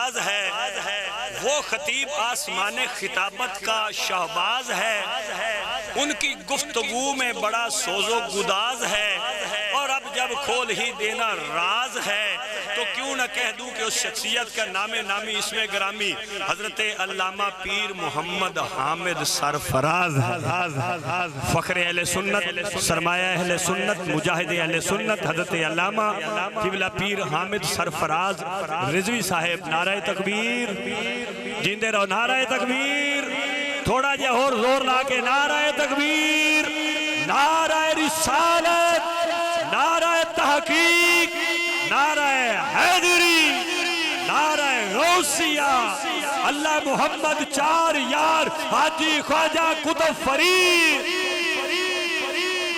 سرفراز ہے، وہ خطیب آسمان خطابت کا شہباز ہے، ان کی گفتگو میں بڑا سوز و گداز ہے، اور اب جب کھول ہی دینا راز ہے تو کیوں نہ کہہ دوں کہ اس شخصیت کا نامی اسم گرامی حضرت علامہ پیر محمد حامد سرفراز ہے، فخر اہل سنت، سرمایہ اہل سنت، مجاہد اہل سنت، حضرت علامہ قبلہ پیر حامد سرفراز رضوی صاحب۔ نعرہ تکبیر، جیندے رہو، نعرہ تکبیر، تھوڑا جے اور زور لا کے نعرہ تکبیر، نعرہ رسالت، نعرہ تحقیق، نعرہ حیدری، نعرہ غوثیہ، اللہ محمد چار یار، حاجی خواجہ قطب فرید،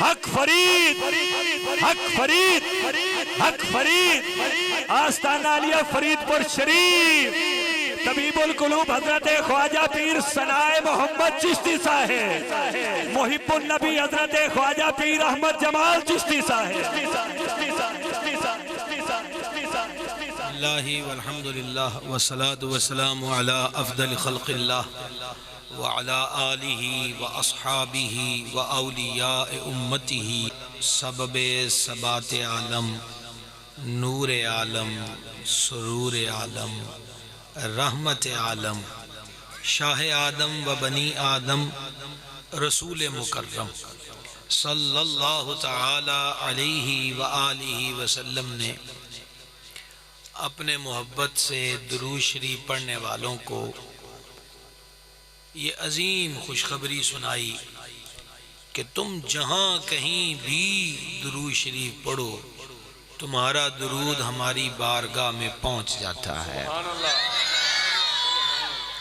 حق فرید، حق فرید، حق فرید، آستانہ علیہ فرید پر شریف، طبیب القلوب حضرت خواجہ پیر ثنائے محمد چشتی صاحب، محب النبی حضرت خواجہ پیر احمد جمال چشتی صاحب۔ اللہ والحمدللہ والصلاة والسلام علی افضل خلق اللہ وعلی آلہ واصحابہ واولیاء امتہ، سبب ثبات عالم، نور عالم، سرور عالم، رحمت عالم، شاہ آدم و بنی آدم، رسول مکرم صلی اللہ تعالی علیہ وآلہ وسلم نے اپنے محبت سے درود شریف پڑھنے والوں کو یہ عظیم خوشخبری سنائی کہ تم جہاں کہیں بھی درود شریف پڑھو، تمہارا درود ہماری بارگاہ میں پہنچ جاتا ہے۔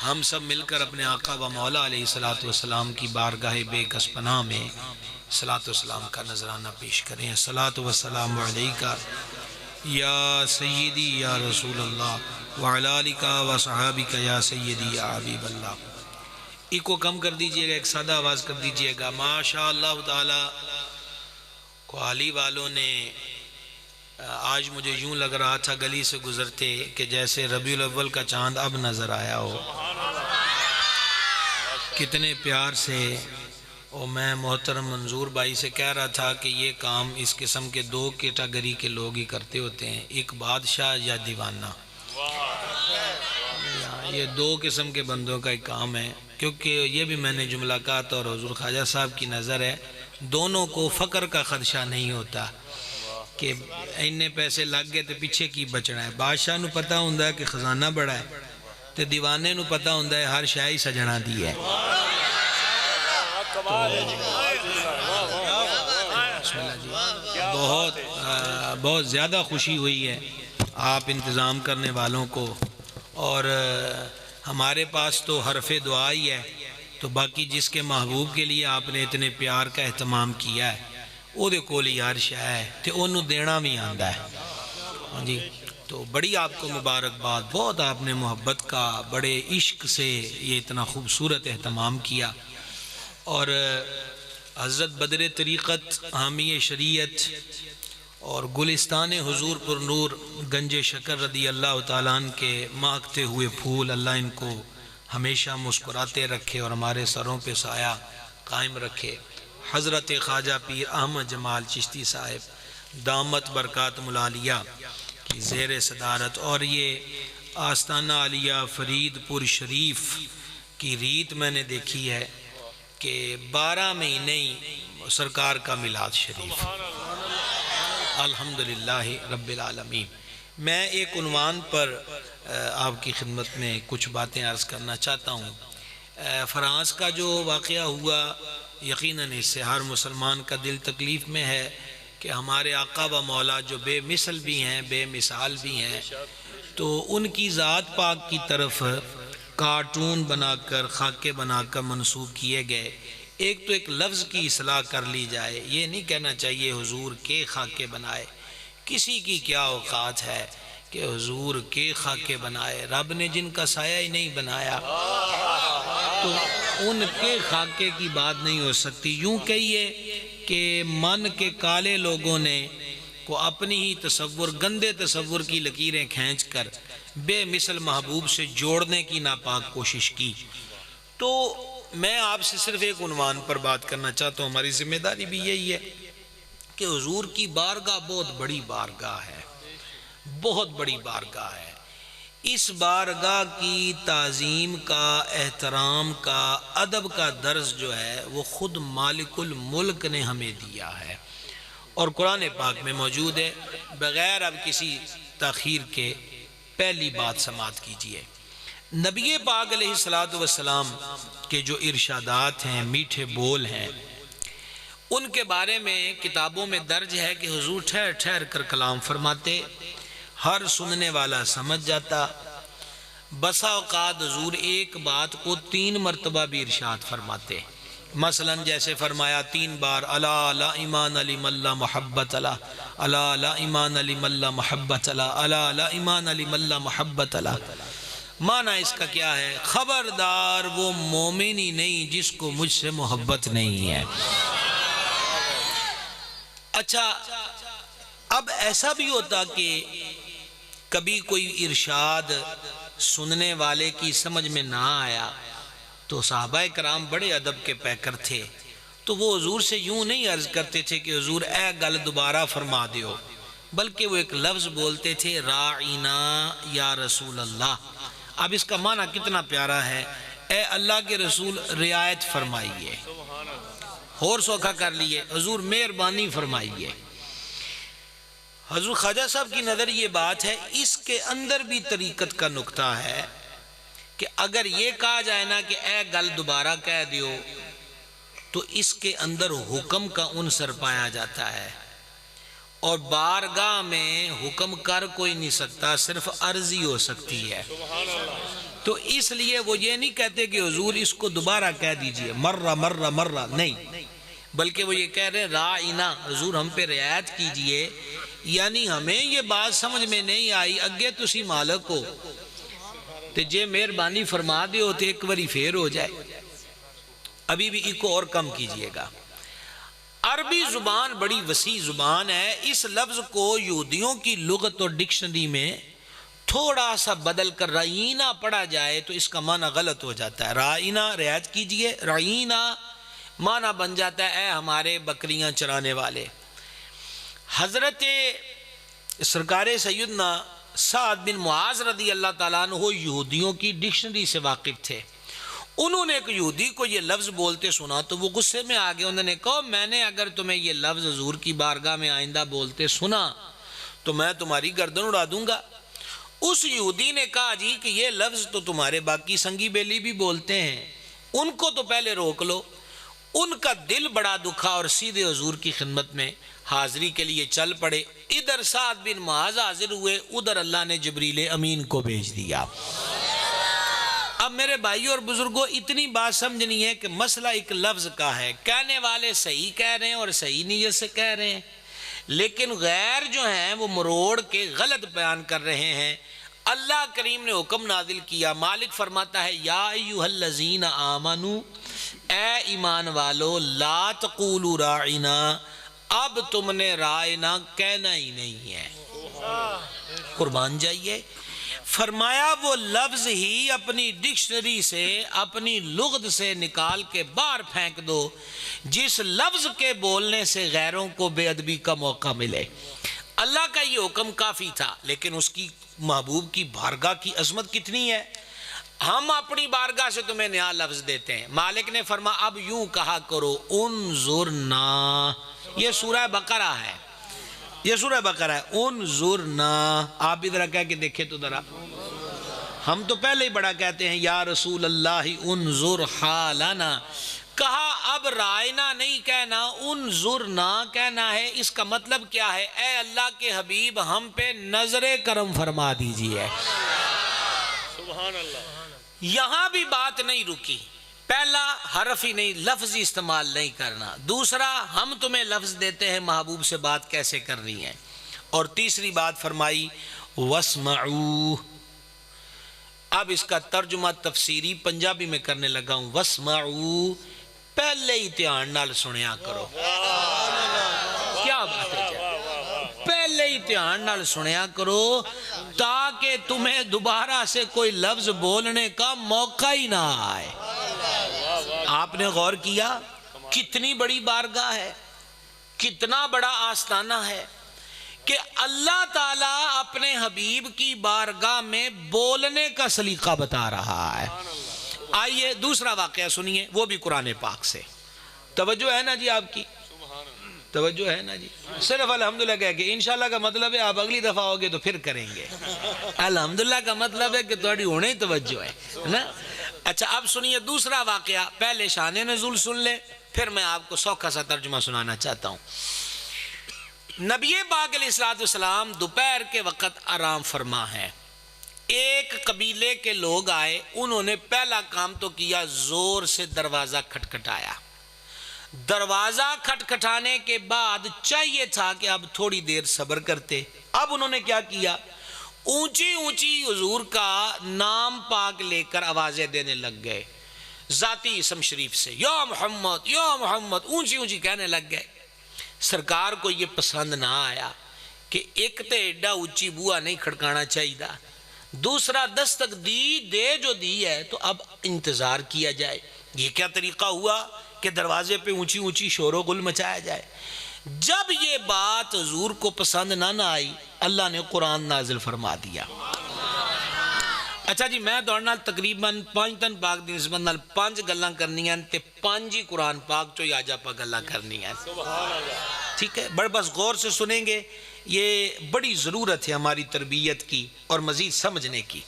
ہم سب مل کر اپنے آقا و مولا علیہ السلام کی بارگاہ بے کس پناہ میں صلاۃ و سلام کا نذرانہ پیش کریں۔ صلاۃ و سلام علیکہ یا سیدی یا رسول اللہ وعلی آلکہ و صحابکہ یا سیدی یا حبیب اللہ۔ ایک کو کم کر دیجئے گا، ایک سادہ آواز کر دیجئے گا۔ ماشاءاللہ تعالی کوہالی والوں نے آج مجھے یوں لگ رہا تھا گلی سے گزرتے کہ جیسے ربیع الاول کا چاند اب نظر آیا ہو، کتنے پیار سے۔ اور میں محترم منظور بھائی سے کہہ رہا تھا کہ یہ کام اس قسم کے دو کیٹاگری کے لوگ ہی کرتے ہوتے ہیں، ایک بادشاہ یا دیوانہ، یہ دو قسم کے بندوں کا ایک کام ہے۔ کیونکہ یہ بھی میں نے جملہ کہا تھا اور حضور خواجہ صاحب کی نظر ہے، دونوں کو فقر کا خدشہ نہیں ہوتا کہ انہیں پیسے لگ گئے تو پیچھے کی بچنا ہے۔ بادشاہ نو پتہ ہوندہ ہے کہ خزانہ بڑا ہے، تو دیوانے نو پتہ ہوندہ ہے ہر شاہی سجنا دی ہے۔ بہت زیادہ خوشی ہوئی ہے آپ انتظام کرنے والوں کو، اور ہمارے پاس تو حرف دعا ہی ہے، تو باقی جس کے محبوب کے لیے آپ نے اتنے پیار کا اہتمام کیا ہے وہ دے کولی ہر شے ہے تو انہوں دینا بھی آندہ ہے جی۔ تو بڑی آپ کو مبارکباد، بہت آپ نے محبت کا بڑے عشق سے یہ اتنا خوبصورت اہتمام کیا۔ اور حضرت بدر طریقت، حامی شریعت اور گلستان حضور پر نور گنج شکر رضی اللہ تعالیٰ عنہ کے مہکتے ہوئے پھول، اللہ ان کو ہمیشہ مسکراتے رکھے اور ہمارے سروں پہ سایہ قائم رکھے۔ حضرت خواجہ پیر احمد جمال چشتی صاحب دامت برکات ملالیہ کی زیر صدارت، اور یہ آستانہ علیہ فرید پور شریف کی ریت میں نے دیکھی ہے کہ 12 مہینے ہی سرکار کا میلاد شریف، الحمدللہ رب العالمین۔ میں ایک عنوان پر آپ کی خدمت میں کچھ باتیں عرض کرنا چاہتا ہوں۔ فرانس کا جو واقعہ ہوا، یقیناً اس سے ہر مسلمان کا دل تکلیف میں ہے کہ ہمارے آقا و مولا جو بے مثل بھی ہیں، بے مثال بھی ہیں، تو ان کی ذات پاک کی طرف کارٹون بنا کر، خاکے بنا کر منسوب کیے گئے۔ ایک تو ایک لفظ کی اصلاح کر لی جائے، یہ نہیں کہنا چاہیے حضور کے خاکے بنائے، کسی کی کیا اوقات ہے کہ حضور کے خاکے بنائے، رب نے جن کا سایہ ہی نہیں بنایا تو ان کے خاکے کی بات نہیں ہو سکتی۔ یوں کہیے کہ من کے کالے لوگوں نے کو اپنی ہی تصور، گندے تصور کی لکیریں کھینچ کر بے مثل محبوب سے جوڑنے کی ناپاک کوشش کی۔ تو میں آپ سے صرف ایک عنوان پر بات کرنا چاہتا ہوں، ہماری ذمہ داری بھی یہی ہے کہ حضور کی بارگاہ بہت بڑی بارگاہ ہے، بہت بڑی بارگاہ ہے۔ اس بارگاہ کی تعظیم کا، احترام کا، ادب کا درس جو ہے وہ خود مالک الملک نے ہمیں دیا ہے اور قرآن پاک میں موجود ہے۔ بغیر اب کسی تاخیر کے پہلی بات سماعت کیجئے۔ نبی پاک علیہ السلام کے جو ارشادات ہیں، میٹھے بول ہیں، ان کے بارے میں کتابوں میں درج ہے کہ حضور ٹھہر ٹھہر کر کلام فرماتے، ہر سننے والا سمجھ جاتا۔ بسا اوقات حضور ایک بات کو 3 مرتبہ بھی ارشاد فرماتے، مثلا جیسے فرمایا 3 بار الا لا ایمان علی ملا محبت الا، الا لا ایمان علی ملا محبت الا، الا لا ایمان علی ملا محبت الا۔ معنی اس کا کیا ہے؟ خبردار وہ مومن ہی نہیں جس کو مجھ سے محبت نہیں ہے۔ اچھا، اب ایسا بھی ہوتا کہ کبھی کوئی ارشاد سننے والے کی سمجھ میں نہ آیا تو صحابہ کرام بڑے ادب کے پیکر تھے، تو وہ حضور سے یوں نہیں عرض کرتے تھے کہ حضور اے گل دوبارہ فرما دیو، بلکہ وہ ایک لفظ بولتے تھے، راعینا یا رسول اللہ۔ اب اس کا معنی کتنا پیارا ہے، اے اللہ کے رسول رعایت فرمائیے، اور سوکھا کر لیے، حضور مہربانی فرمائیے۔ حضور خواجہ صاحب کی نظر یہ بات ہے، اس کے اندر بھی طریقت کا نکتہ ہے کہ اگر یہ کہا جائے نا کہ اے گل دوبارہ کہہ دیو، تو اس کے اندر حکم کا عنصر پایا جاتا ہے، اور بارگاہ میں حکم کر کوئی نہیں سکتا، صرف عرضی ہو سکتی ہے۔ تو اس لیے وہ یہ نہیں کہتے کہ حضور اس کو دوبارہ کہہ دیجئے، مرہ مرہ مرہ، نہیں، بلکہ وہ یہ کہہ رہے ہیں راعینا، حضور ہم پہ رعایت کیجئے، یعنی ہمیں یہ بات سمجھ میں نہیں آئی، اگے تسی مالک ہو تے جے مہربانی فرما دے ہوتے ایک باری پھر ہو جائے، ابھی بھی ایک اور کم کیجئے گا۔ عربی زبان بڑی وسیع زبان ہے، اس لفظ کو یہودیوں کی لغت اور ڈکشنری میں تھوڑا سا بدل کر رعینا پڑھا جائے تو اس کا معنی غلط ہو جاتا ہے۔ رعینا رعایت کیجئے، رعینا معنی بن جاتا ہے اے ہمارے بکریاں چرانے والے۔ حضرت سرکار سیدنا سعد بن معاذ رضی اللہ تعالیٰ عنہ یہودیوں کی ڈکشنری سے واقف تھے، انہوں نے ایک یہودی کو یہ لفظ بولتے سنا تو وہ غصے میں آگے، انہوں نے کہا میں نے اگر تمہیں یہ لفظ حضور کی بارگاہ میں آئندہ بولتے سنا تو میں تمہاری گردن اڑا دوں گا۔ اس یہودی نے کہا جی کہ یہ لفظ تو تمہارے باقی سنگی بیلی بھی بولتے ہیں، ان کو تو پہلے روک لو۔ ان کا دل بڑا دکھا اور سیدھے حضور کی خدمت میں حاضری کے لیے چل پڑے۔ ادھر سعد بن معاذ حاضر ہوئے، ادھر اللہ نے جبریل امین کو بھیج دیا۔ اب میرے بھائیوں اور بزرگوں، اتنی بات سمجھنی ہے کہ مسئلہ ایک لفظ کا ہے، کہنے والے صحیح کہہ رہے ہیں اور صحیح نیت سے کہہ رہے ہیں، لیکن غیر جو ہیں وہ مروڑ کے غلط بیان کر رہے ہیں۔ اللہ کریم نے حکم نازل کیا، مالک فرماتا ہے یا ایھا الذین آمنو، اے ایمان والو، لا تقولوا راعنا، اب تم نے رائنا کہنا ہی نہیں ہے۔ قربان جائیے، فرمایا وہ لفظ ہی اپنی ڈکشنری سے، اپنی لغت سے نکال کے باہر پھینک دو جس لفظ کے بولنے سے غیروں کو بے ادبی کا موقع ملے۔ اللہ کا یہ حکم کافی تھا، لیکن اس کی محبوب کی بارگاہ کی عظمت کتنی ہے۔ ہم اپنی بارگاہ سے تمہیں نیا لفظ دیتے ہیں، مالک نے فرمایا اب یوں کہا کرو انظرنا، یہ سورہ بقرہ ہے، یہ سورہ بقرہ ہے، انظرنا۔ آپ ادھر کہہ کے دیکھیں تو ذرا، ہم تو پہلے ہی بڑا کہتے ہیں یا رسول اللہ انظر حالنا، کہا اب رائنا نہیں کہنا، انظرنا کہنا ہے۔ اس کا مطلب کیا ہے؟ اے اللہ کے حبیب ہم پہ نظر کرم فرما دیجئے۔ سبحان اللہ۔ یہاں بھی بات نہیں رکی، پہلا حرف ہی نہیں، لفظ استعمال نہیں کرنا، دوسرا ہم تمہیں لفظ دیتے ہیں محبوب سے بات کیسے کرنی ہے، اور تیسری بات فرمائی واسمعوا۔ اب اس کا ترجمہ تفسیری پنجابی میں کرنے لگا ہوں، واسمعوا، پہلے ہی دھیان نال سنیا کرو۔ کیا بات ہے؟ دھیان نال سنیا کرو تاکہ تمہیں دوبارہ سے کوئی لفظ بولنے کا موقع ہی نہ آئے۔ آپ نے غور کیا کتنی بڑی بارگاہ ہے، کتنا بڑا آستانہ ہے کہ اللہ تعالیٰ اپنے حبیب کی بارگاہ میں بولنے کا سلیقہ بتا رہا ہے۔ آئیے دوسرا واقعہ سنیے، وہ بھی قرآن پاک سے۔ توجہ ہے نا جی آپ کی؟ توجہ ہے نا جی؟ صرف الحمدللہ کہہ کہ انشاءاللہ کا مطلب ہے آپ اگلی دفعہ ہوگے تو پھر کریں گے۔ الحمدللہ کا مطلب ہے کہ تھوڑی ہونے ہی توجہ ہے نا۔ اچھا اب سنیے دوسرا واقعہ، پہلے شان نزول سن لے پھر میں آپ کو سوکھا سا ترجمہ سنانا چاہتا ہوں۔ نبی پاک علیہ السلام دوپہر کے وقت آرام فرما ہے۔ ایک قبیلے کے لوگ آئے، انہوں نے پہلا کام تو کیا، زور سے دروازہ کھٹکھٹایا۔ دروازہ کھٹکھٹانے کے بعد چاہیے تھا کہ اب تھوڑی دیر صبر کرتے۔ اب انہوں نے کیا کیا، اونچی اونچی حضور کا نام پاک لے کر آوازیں دینے لگ گئے، ذاتی اسم شریف سے، یا محمد یا محمد، اونچی اونچی کہنے لگ گئے۔ سرکار کو یہ پسند نہ آیا کہ ایک تے ایڈا اونچی بوا نہیں کھڑکانا چاہیے تھا، دوسرا دستک دے جو دی ہے تو اب انتظار کیا جائے۔ یہ کیا طریقہ ہوا کہ دروازے پہ اونچی اونچی شور و غل مچایا جائے؟ جب یہ بات حضور کو پسند نہ آئی، اللہ نے قرآن نازل فرما دیا۔ اچھا جی، میں دوڑنا تقریباً 5 دن پاک دی نسبت نال 5 گلاں کرنی ہیں تے 5 ہی قرآن پاک چو آج آپ گلاں کرنی ہیں۔ ٹھیک ہے، بڑے بس غور سے سنیں گے، یہ بڑی ضرورت ہے ہماری تربیت کی اور مزید سمجھنے کی۔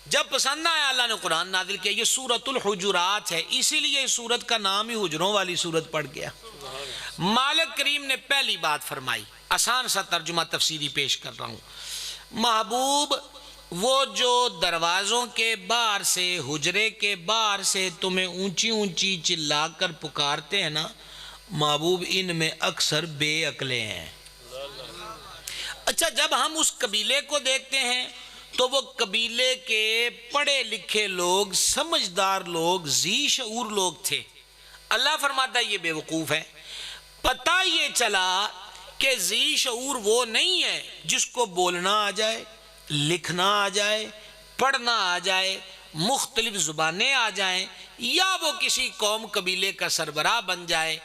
جب پسند آیا اللہ نے قرآن نازل کیا۔ یہ سورۃ الحجرات ہے، اسی لیے اس سورت کا نام ہی حجروں والی سورت پڑ گیا۔ مالک کریم نے پہلی بات فرمائی، آسان سا ترجمہ تفسیری پیش کر رہا ہوں۔ محبوب، وہ جو دروازوں کے باہر سے، حجرے کے باہر سے تمہیں اونچی اونچی چلا کر پکارتے ہیں نا، محبوب ان میں اکثر بے عقلیں ہیں۔ اچھا، جب ہم اس قبیلے کو دیکھتے ہیں تو وہ قبیلے کے پڑھے لکھے لوگ، سمجھدار لوگ، ذی شعور لوگ تھے۔ اللہ فرماتا ہے یہ بے وقوف ہے۔ پتہ یہ چلا کہ ذی شعور وہ نہیں ہے جس کو بولنا آ جائے، لکھنا آ جائے، پڑھنا آ جائے، مختلف زبانیں آ جائیں، یا وہ کسی قوم قبیلے کا سربراہ بن جائے۔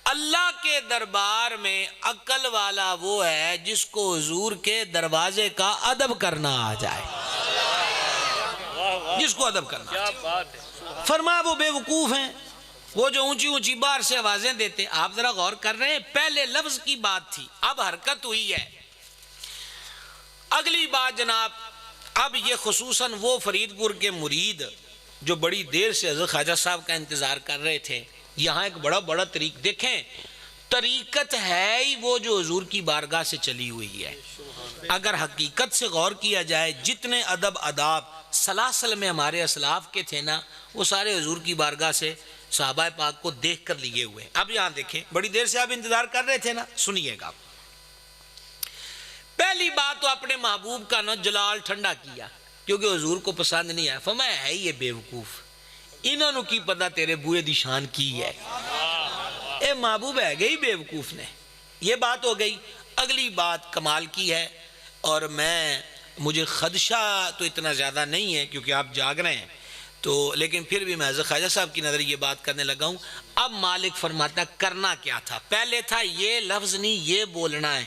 اللہ کے دربار میں عقل والا وہ ہے جس کو حضور کے دروازے کا ادب کرنا آ جائے، جس کو ادب کرنا آ جائے۔ فرمایا وہ بے وقوف ہیں، وہ جو اونچی اونچی باہر سے آوازیں دیتے۔ آپ ذرا غور کر رہے ہیں، پہلے لفظ کی بات تھی، اب حرکت ہوئی ہے۔ اگلی بات جناب، اب یہ خصوصاً وہ فرید پور کے مرید جو بڑی دیر سے حضرت خواجہ صاحب کا انتظار کر رہے تھے، یہاں ایک بڑا طریق دیکھیں، طریقت ہے ہی وہ جو حضور کی بارگاہ سے چلی ہوئی ہے۔ اگر حقیقت سے غور کیا جائے، جتنے ادب آداب سلاسل میں ہمارے اسلاف کے تھے نا، وہ سارے حضور کی بارگاہ سے صحابہ پاک کو دیکھ کر لیے ہوئے۔ اب یہاں دیکھیں، بڑی دیر سے آپ انتظار کر رہے تھے نا، سنیے گا۔ پہلی بات تو اپنے محبوب کا نا جلال ٹھنڈا کیا، کیونکہ حضور کو پسند نہیں آیا۔ فرمایا ہے یہ بے وقوف، انہوں نے کی پتہ تیرے بوئے دی شان کی ہے۔ اے محبوب ہے گئی بے وقوف نے، یہ بات ہو گئی۔ اگلی بات کمال کی ہے، اور مجھے خدشہ تو اتنا زیادہ نہیں ہے کیونکہ آپ جاگ رہے ہیں تو، لیکن پھر بھی میں حضرت خواجہ صاحب کی نظر یہ بات کرنے لگا ہوں۔ اب مالک فرماتا کرنا کیا تھا، پہلے تھا یہ لفظ نہیں یہ بولنا ہے،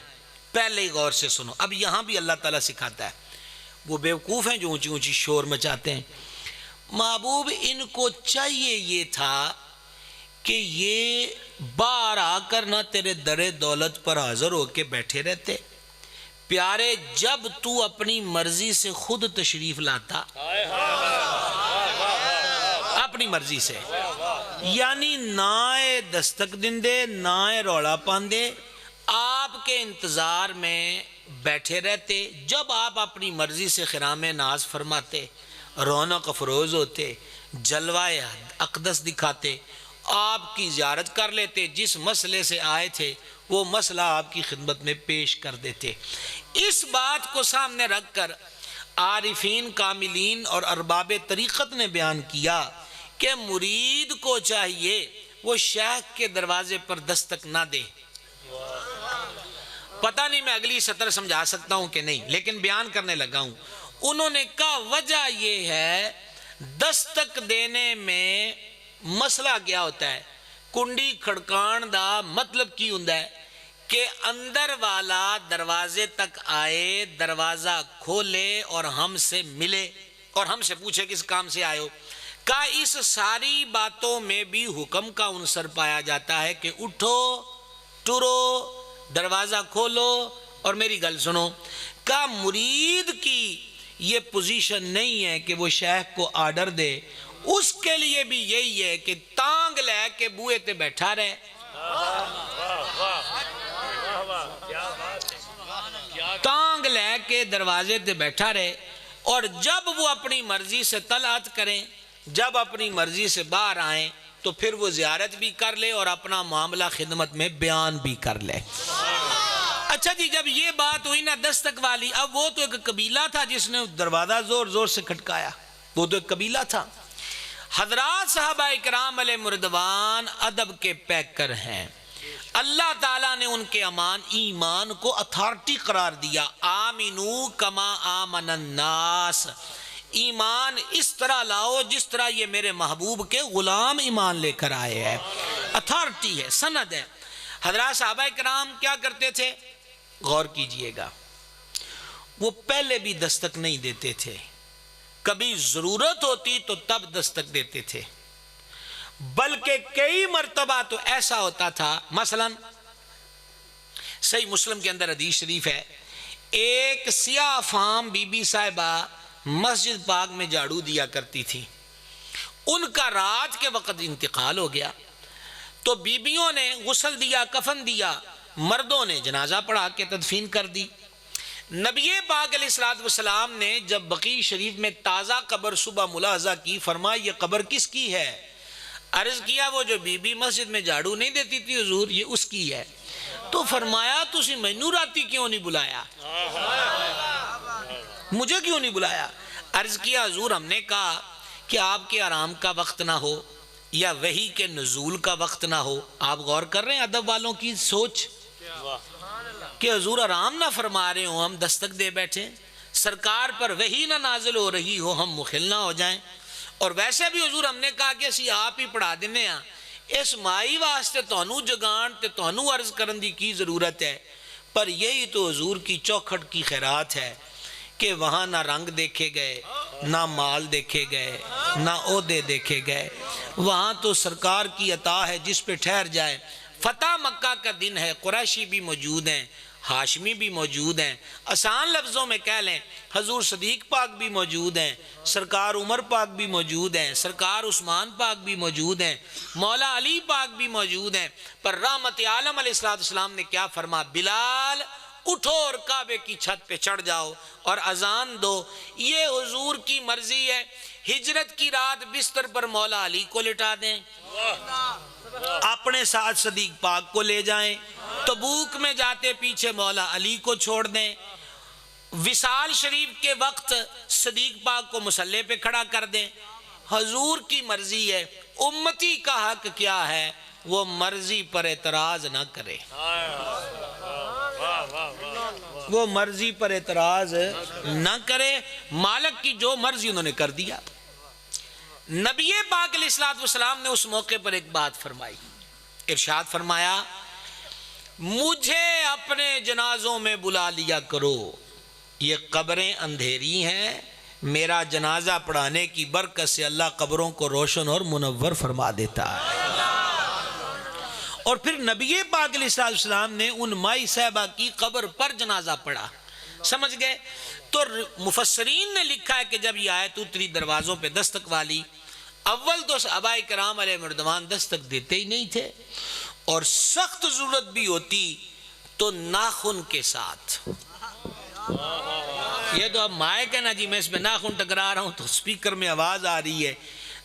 پہلے ہی غور سے سنو۔ اب یہاں بھی اللہ تعالیٰ سکھاتا ہے، وہ بیوقوف ہیں جو اونچی اونچی شور مچاتے ہیں۔ محبوب ان کو چاہیے یہ تھا کہ یہ باہر آ کر نہ تیرے در دولت پر حاضر ہو کے بیٹھے رہتے۔ پیارے، جب تو اپنی مرضی سے خود تشریف لاتا، اپنی مرضی سے، یعنی نہ دستک دندے نہ روڑا پاندے، آپ کے انتظار میں بیٹھے رہتے۔ جب آپ اپنی مرضی سے خرام ناز فرماتے، رونق افروز ہوتے، جلوہ اقدس دکھاتے، آپ کی زیارت کر لیتے، جس مسئلے سے آئے تھے وہ مسئلہ آپ کی خدمت میں پیش کر دیتے۔ اس بات کو سامنے رکھ کر عارفین، کاملین اور ارباب طریقت نے بیان کیا کہ مرید کو چاہیے وہ شیخ کے دروازے پر دستک نہ دے، پتہ نہیں میں اگلی سطر سمجھا سکتا ہوں کہ نہیں، لیکن بیان کرنے لگا ہوں۔ انہوں نے کہا وجہ یہ ہے دستک دینے میں مسئلہ کیا ہوتا ہے، کنڈی کھڑکان دا مطلب کی ہوندا ہے کہ اندر والا دروازے تک آئے، دروازہ کھولے اور ہم سے ملے اور ہم سے پوچھے کس کام سے آئے ہو۔ کہا اس ساری باتوں میں بھی حکم کا عنصر پایا جاتا ہے کہ اٹھو ٹرو دروازہ کھولو اور میری گل سنو۔ کہا مرید کی یہ پوزیشن نہیں ہے کہ وہ شیخ کو آرڈر دے، اس کے لیے بھی یہی ہے کہ تانگ لے کے بوئے تے بیٹھا رہے، تانگ لے کے دروازے تے بیٹھا رہے، اور جب وہ اپنی مرضی سے طلعت کریں، جب اپنی مرضی سے باہر آئیں تو پھر وہ زیارت بھی کر لے اور اپنا معاملہ خدمت میں بیان بھی کر لے۔ اچھا جی، جب یہ بات ہوئی نا دستک والی، اب وہ تو ایک قبیلہ تھا جس نے دروازہ زور زور سے کھٹکایا، وہ تو ایک قبیلہ تھا۔ حضرات صحابہ اکرام علیہ مردوان ادب کے پیکر ہیں، اللہ تعالیٰ نے ان کے ایمان کو اتھارٹی قرار دیا، آمنو کما آمن الناس، ایمان اس طرح لاؤ جس طرح یہ میرے محبوب کے غلام ایمان لے کر آئے ہیں، اتھارٹی ہے، سند ہے۔ حضرات صحابہ اکرام کیا کرتے تھے، غور کیجئے گا، وہ پہلے بھی دستک نہیں دیتے تھے، کبھی ضرورت ہوتی تو تب دستک دیتے تھے، بلکہ کئی مرتبہ تو ایسا ہوتا تھا، مثلا صحیح مسلم کے اندر حدیث شریف ہے، ایک سیاہ فام بی بی صاحبہ مسجد پاک میں جھاڑو دیا کرتی تھی، ان کا رات کے وقت انتقال ہو گیا تو بیبیوں نے غسل دیا، کفن دیا، مردوں نے جنازہ پڑھا کے تدفین کر دی۔ نبی پاک علیہ السلام نے جب بقیع شریف میں تازہ قبر صبح ملاحظہ کی، فرمایا یہ قبر کس کی ہے؟ عرض کیا وہ جو بی بی مسجد میں جھاڑو نہیں دیتی تھی حضور، یہ اس کی ہے۔ تو فرمایا تسی مینوں راتی کیوں نہیں بلایا، مجھے کیوں نہیں بلایا؟ عرض کیا حضور ہم نے کہا کہ آپ کے آرام کا وقت نہ ہو یا وحی کے نزول کا وقت نہ ہو۔ آپ غور کر رہے ہیں ادب والوں کی سوچ کہ حضور آرام نہ فرما رہے ہوں، ہم دستک دے بیٹھے، سرکار پر وحی نہ نازل ہو رہی ہو، ہم مخل نہ ہو جائیں۔ اور ویسے بھی حضور ہم نے کہا کہ اسی آپ ہی پڑھا دینے ہیں، اس مائی واسطے تہنوں جگان تے تہنوں عرض کرن دی کی ضرورت ہے۔ پر یہی تو حضور کی چوکھٹ کی خیرات ہے کہ وہاں نہ رنگ دیکھے گئے، نہ مال دیکھے گئے، نہ عہدے دیکھے گئے، وہاں تو سرکار کی عطا ہے جس پہ ٹھہر جائے۔ فتح مکہ کا دن ہے، قریشی بھی موجود ہیں، ہاشمی بھی موجود ہیں، آسان لفظوں میں کہہ لیں حضور صدیق پاک بھی موجود ہیں، سرکار عمر پاک بھی موجود ہیں، سرکار عثمان پاک بھی موجود ہیں، مولا علی پاک بھی موجود ہیں۔ پر رحمت عالم علیہ السلام نے کیا فرما، بلال اٹھو اور کعبے کی چھت پہ چڑھ جاؤ اور اذان دو۔ یہ حضور کی مرضی ہے، ہجرت کی رات بستر پر مولا علی کو لٹا دیں، اپنے ساتھ صدیق پاک کو لے جائیں، تبوک میں جاتے پیچھے مولا علی کو چھوڑ دیں، وصال شریف کے وقت صدیق پاک کو مسلح پہ کھڑا کر دیں۔ حضور کی مرضی ہے، امتی کا حق کیا ہے، وہ مرضی پر اعتراض نہ کرے، وہ مرضی پر اعتراض نہ کرے، مالک کی جو مرضی انہوں نے کر دیا۔ نبی پاک علیہ السلام نے اس موقع پر ایک بات فرمائی، ارشاد فرمایا مجھے اپنے جنازوں میں بلا لیا کرو، یہ قبریں اندھیری ہیں، میرا جنازہ پڑھانے کی برکت سے اللہ قبروں کو روشن اور منور فرما دیتا ہے۔ اور پھر نبی پاک علیہ السلام نے ان مائی صاحبہ کی قبر پر جنازہ پڑھا، سمجھ گئے؟ تو مفسرین نے لکھا ہے کہ جب یہ آیت اتری دروازوں پہ دستک والی، اول تو صحابہ کرام علیہ مردوان دستک دیتے ہی نہیں تھے، اور سخت ضرورت بھی ہوتی تو ناخن کے ساتھ، یہ تو اب مائک ہے نا جی، میں اس میں ناخن ٹکرا رہا ہوں تو سپیکر میں آواز آ رہی ہے،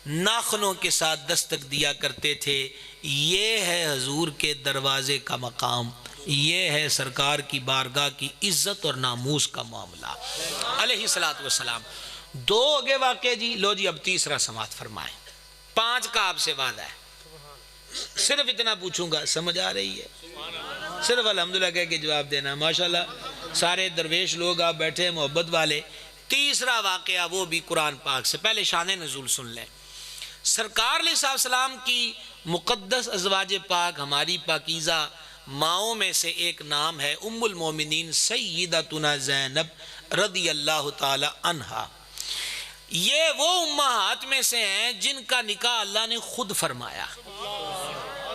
ناخنوں کے ساتھ دستک دیا کرتے تھے۔ یہ ہے حضور کے دروازے کا مقام، یہ ہے سرکار کی بارگاہ کی عزت اور ناموس کا معاملہ علیہ السلام۔ دو ہو گئے واقعے جی، لو جی اب تیسرا سماعت فرمائیں، 5 کا آپ سے وعدہ ہے، صرف اتنا پوچھوں گا، سمجھ آ رہی ہے؟ صرف الحمدللہ کہہ کے جواب دینا. ماشاءاللہ سارے درویش لوگ آپ بیٹھے ہیں محبت والے. تیسرا واقعہ وہ بھی قرآن پاک سے. پہلے شان نزول سن لیں. سرکار علیہ السلام کی مقدس ازواج پاک ہماری پاکیزہ ماؤں میں سے ایک نام ہے ام المومنین سیدتنا زینب رضی اللہ تعالی عنہا. یہ وہ امہات میں سے ہیں جن کا نکاح اللہ نے خود فرمایا.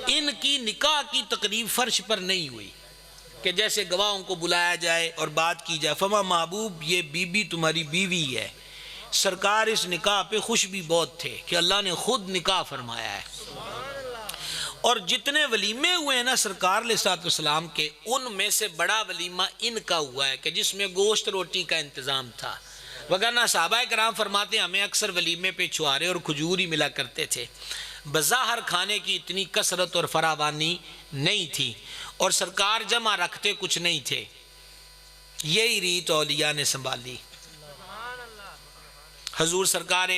ان کی نکاح کی تقریب فرش پر نہیں ہوئی کہ جیسے گواہوں کو بلایا جائے اور بات کی جائے. فما محبوب یہ بی بی تمہاری بیوی ہے. سرکار اس نکاح پہ خوش بھی بہت تھے کہ اللہ نے خود نکاح فرمایا ہے. اور جتنے ولیمے ہوئے ہیں نا سرکار علیہ السلام کے, ان میں سے بڑا ولیمہ ان کا ہوا ہے کہ جس میں گوشت روٹی کا انتظام تھا. وگرنہ صحابہ کرام فرماتے ہیں ہمیں اکثر ولیمے پہ چھوارے اور کھجور ہی ملا کرتے تھے. بظاہر کھانے کی اتنی کثرت اور فراوانی نہیں تھی اور سرکار جمع رکھتے کچھ نہیں تھے. یہی ریت اولیاء نے سنبھالی. حضور سرکار